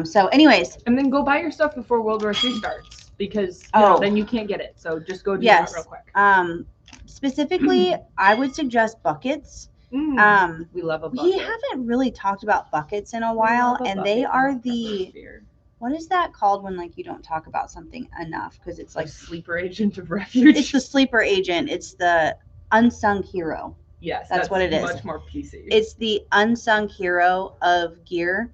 So anyways. And then go buy your stuff before World War III starts, because then you can't get it. So just go do that real quick. Specifically, I would suggest buckets. We love a bucket. We haven't really talked about buckets in a while, and they are what is that called when you don't talk about something enough, because it's like sleeper agent of refuge. It's the sleeper agent. It's the unsung hero. Yes, that's what it is. Much more PC. It's the unsung hero of gear,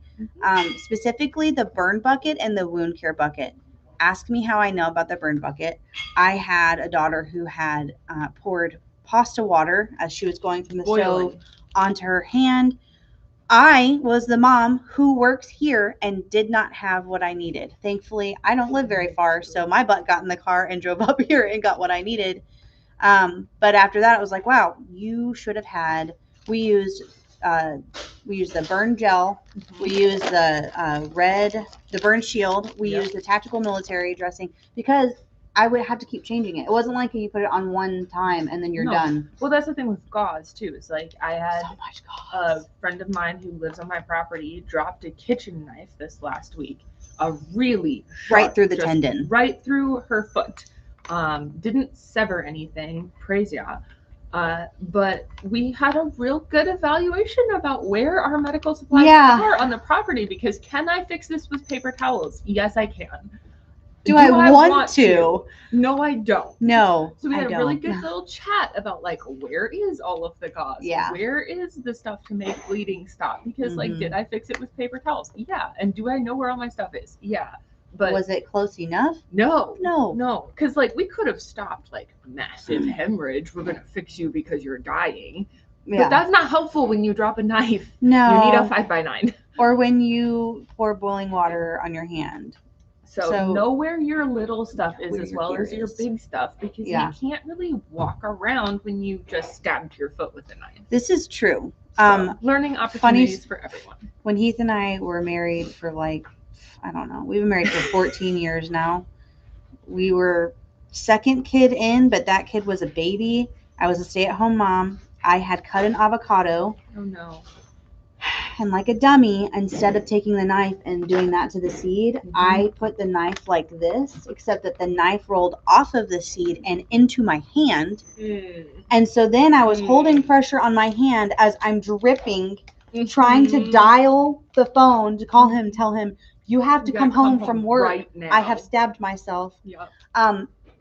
specifically the burn bucket and the wound care bucket. Ask me how I know about the burn bucket. I had a daughter who had poured pasta water as she was going from the stove onto her hand. I was the mom who works here and did not have what I needed. Thankfully, I don't live very far, so my butt got in the car and drove up here and got what I needed. But after that, I was like, wow, you should have had. We used the burn gel. We used the burn shield. We used the tactical military dressing, because I would have to keep changing it. It wasn't like you put it on one time and then you're done. Well, that's the thing with gauze too. It's like I had a friend of mine who lives on my property dropped a kitchen knife this last week. A really right through the tendon. Right through her foot. Didn't sever anything. Praise ya. But we had a real good evaluation about where our medical supplies are on the property, because can I fix this with paper towels? Yes, I can. Do I want to? No, I don't. No. So we had a really good little chat about where is all of the gauze? Yeah. Where is the stuff to make bleeding stop? Because did I fix it with paper towels? Yeah. And do I know where all my stuff is? Yeah. But was it close enough? No. No. Because we could have stopped massive hemorrhage. We're gonna fix you because you're dying. Yeah. But that's not helpful when you drop a knife. No. You need a 5x9. Or when you pour boiling water on your hand. So know where your little stuff is as well as your big stuff, because you can't really walk around when you just stabbed your foot with a knife. This is true. Learning opportunities for everyone. When Heath and I were married for I don't know, we've been married for 14 years now. We were second kid in, but that kid was a baby. I was a stay-at-home mom. I had cut an avocado. Oh no. And like a dummy, instead of taking the knife and doing that to the seed, I put the knife like this, except that the knife rolled off of the seed and into my hand. And so then I was holding pressure on my hand as I'm dripping, trying to dial the phone to call him, tell him, you have to come home from work. Right now. I have stabbed myself. Yep.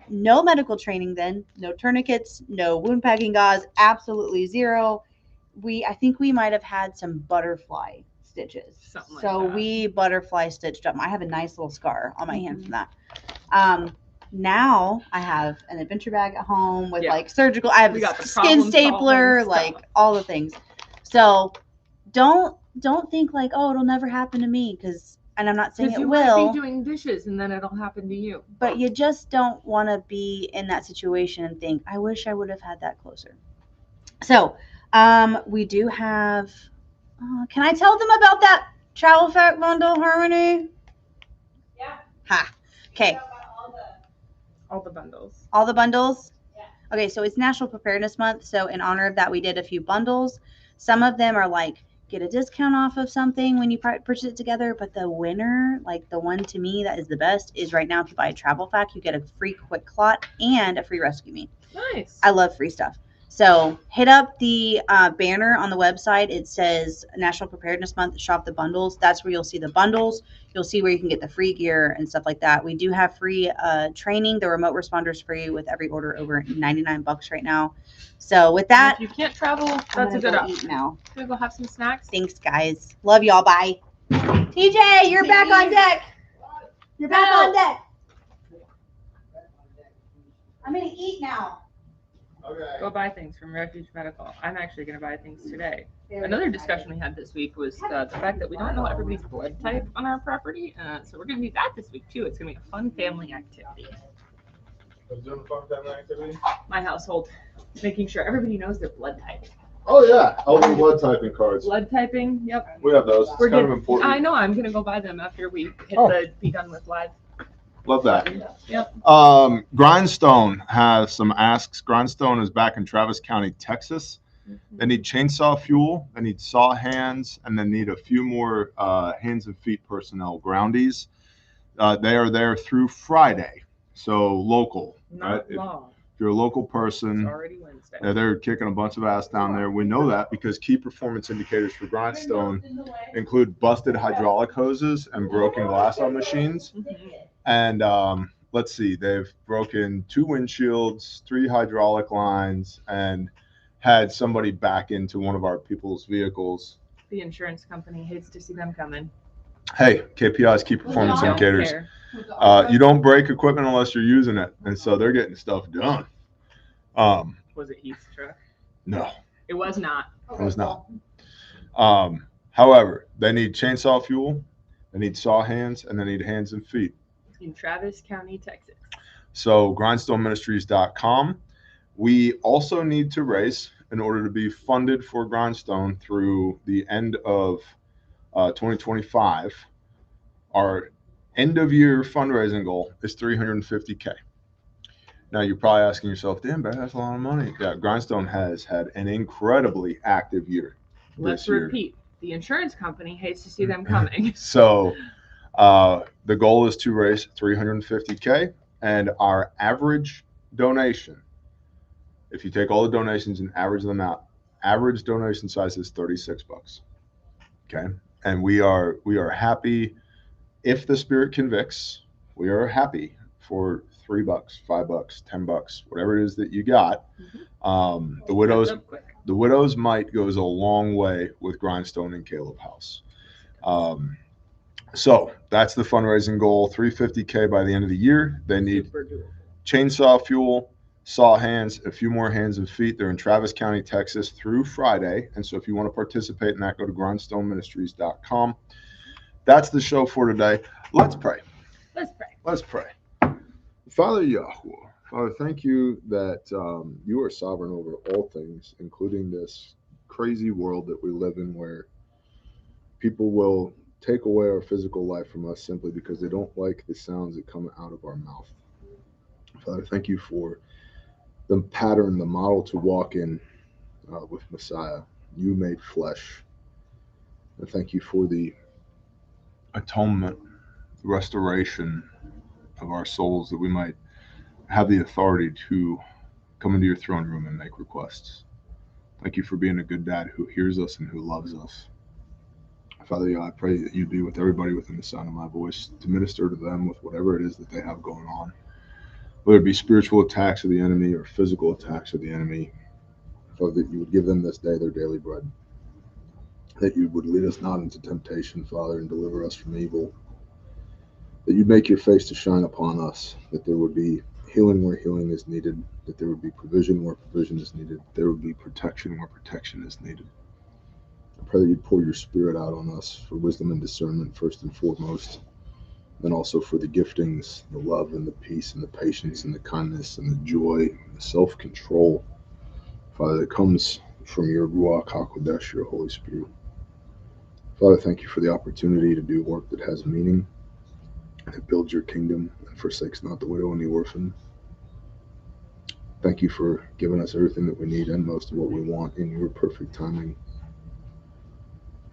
No medical training then, no tourniquets, no wound packing gauze, absolutely zero. I think we might have had some butterfly stitches. Something so that. We butterfly stitched up. I have a nice little scar on my hand from that. Now I have an adventure bag at home with surgical. I have a skin stapler, all the things. So don't don't think like, oh, it'll never happen to me, because, and I'm not saying it you will. might be doing dishes and then it'll happen to you. But you just don't want to be in that situation and think, I wish I would have had that closer. So, we do have. Can I tell them about that travel fact bundle, Harmony? Yeah. Ha. Okay. All the bundles. All the bundles? Yeah. Okay, so it's National Preparedness Month. So in honor of that, we did a few bundles. Some of them are like, get a discount off of something when you purchase it together. But the winner, like the one to me that is the best, is right now if you buy a travel fact, you get a free quick clot and a free rescue me. Nice. I love free stuff. So hit up the banner on the website. It says National Preparedness Month, shop the bundles. That's where you'll see the bundles. You'll see where you can get the free gear and stuff like that. We do have free training. The remote responders free with every order over $99 right now. So with that, and if you can't travel, that's a good option. Eat now. Can we go have some snacks? Thanks, guys. Love y'all. Bye. TJ, you're back on deck. You're back on deck. I'm going to eat now. Okay. Go buy things from Refuge Medical. I'm actually going to buy things today. Another discussion we had this week was the fact that we don't know everybody's blood type on our property. So we're going to do that this week, too. It's going to be a fun family activity. Who's doing a fun family activity? My household. Making sure everybody knows their blood type. Oh, yeah. Healthy blood typing cards. Blood typing, yep. We have those. It's We're kind of getting, important. I know. I'm going to go buy them after we hit the Be Done With Live. Love that. Yep. Grindstone has some asks. Grindstone is back in Travis County, Texas. They need chainsaw fuel, they need saw hands, and they need a few more hands and feet personnel, groundies. They are there through Friday, so local. Not right? long. If you're a local person, It's already Wednesday. they're kicking a bunch of ass down there. We know that because key performance indicators for Grindstone include busted hydraulic hoses and broken glass on machines. And let's see, they've broken 2 windshields, 3 hydraulic lines, and had somebody back into one of our people's vehicles. The insurance company hates to see them coming. Hey, KPIs, key performance Don't indicators. care. You don't break equipment unless you're using it, and so they're getting stuff done. Was it Heath's truck? No, It was not. it was not. However, they need chainsaw fuel, they need saw hands, and they need hands and feet. In Travis County, Texas. So grindstoneministries.com. We also need to raise in order to be funded for Grindstone through the end of 2025. Our end of year fundraising goal is $350K. Now you're probably asking yourself, damn, Bear, that's a lot of money. Yeah, Grindstone has had an incredibly active year. Let's repeat. The insurance company hates to see them coming. So the goal is to raise $350K, and our average donation, if you take all the donations and average them out, average donation size is $36. Okay, and we are happy if the Spirit convicts. We are happy for $3, $5, $10, whatever it is that you got. The widow's mite goes a long way with Grindstone and Caleb House. So that's the fundraising goal, $350K by the end of the year. They need chainsaw fuel, saw hands, a few more hands and feet. They're in Travis County, Texas through Friday. And so if you want to participate in that, go to grindstoneministries.com. That's the show for today. Let's pray. Let's pray. Father Yahweh, Father, thank you that you are sovereign over all things, including this crazy world that we live in where people will take away our physical life from us simply because they don't like the sounds that come out of our mouth. Father, thank you for the pattern, the model to walk in with Messiah. You made flesh. And thank you for the atonement, restoration of our souls, that we might have the authority to come into your throne room and make requests. Thank you for being a good dad who hears us and who loves us. Father, I pray that you be with everybody within the sound of my voice, to minister to them with whatever it is that they have going on, whether it be spiritual attacks of the enemy or physical attacks of the enemy. Father, that you would give them this day their daily bread, that you would lead us not into temptation, Father, and deliver us from evil, that you'd make your face to shine upon us, that there would be healing where healing is needed, that there would be provision where provision is needed, there would be protection where protection is needed. I pray that you pour your Spirit out on us for wisdom and discernment first and foremost, then also for the giftings, the love and the peace and the patience and the kindness and the joy and the self-control, Father, that comes from your Ruach HaKodesh, your Holy Spirit. Father, thank you for the opportunity to do work that has meaning, that builds your kingdom and forsakes not the widow and the orphan. Thank you for giving us everything that we need and most of what we want in your perfect timing.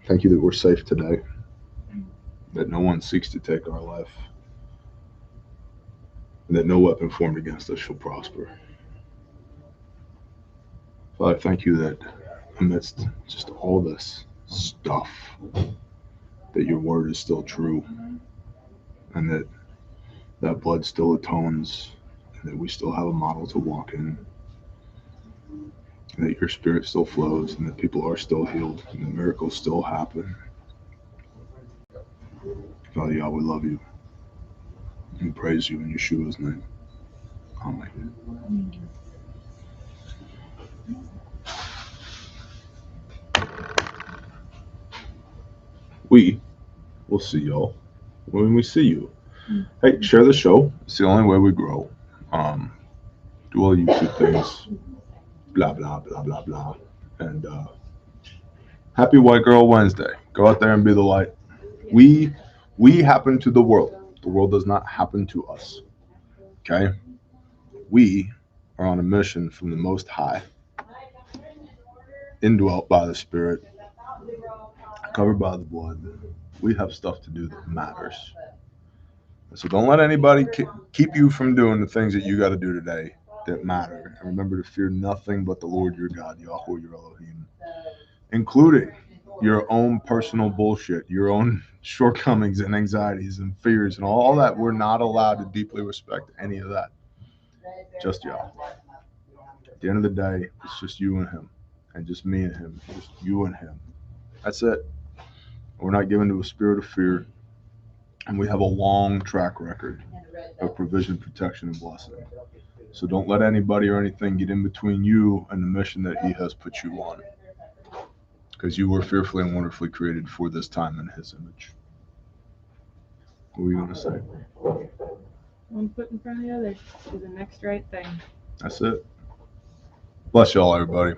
Thank you that we're safe today, that no one seeks to take our life, and that no weapon formed against us shall prosper. Father, thank you that amidst just all this stuff, that your word is still true, and that that blood still atones, and that we still have a model to walk in, and that your Spirit still flows, and that people are still healed, and the miracles still happen. Father, Yahweh, we love you. We praise you in Yeshua's name. Amen. We will see y'all when we see you. Hey, share the show. It's the only way we grow. Do all YouTube things. Blah, blah, blah, blah, blah. And happy White Girl Wednesday. Go out there and be the light. We happen to the world. The world does not happen to us. Okay? We are on a mission from the Most High, indwelt by the Spirit, covered by the blood. We have stuff to do that matters. So don't let anybody keep you from doing the things that you got to do today that matter. And remember to fear nothing but the Lord your God, Yahweh your Elohim, including your own personal bullshit, your own shortcomings and anxieties and fears and all that. We're not allowed to deeply respect any of that. Just Yah. At the end of the day, it's just you and him, and just me and him, just you and him. That's it. We're not given to a spirit of fear, and we have a long track record of provision, protection, and blessing. So don't let anybody or anything get in between you and the mission that he has put you on, because you were fearfully and wonderfully created for this time in his image. What were you going to say? One foot in front of the other. Do the next right thing. That's it. Bless y'all, everybody.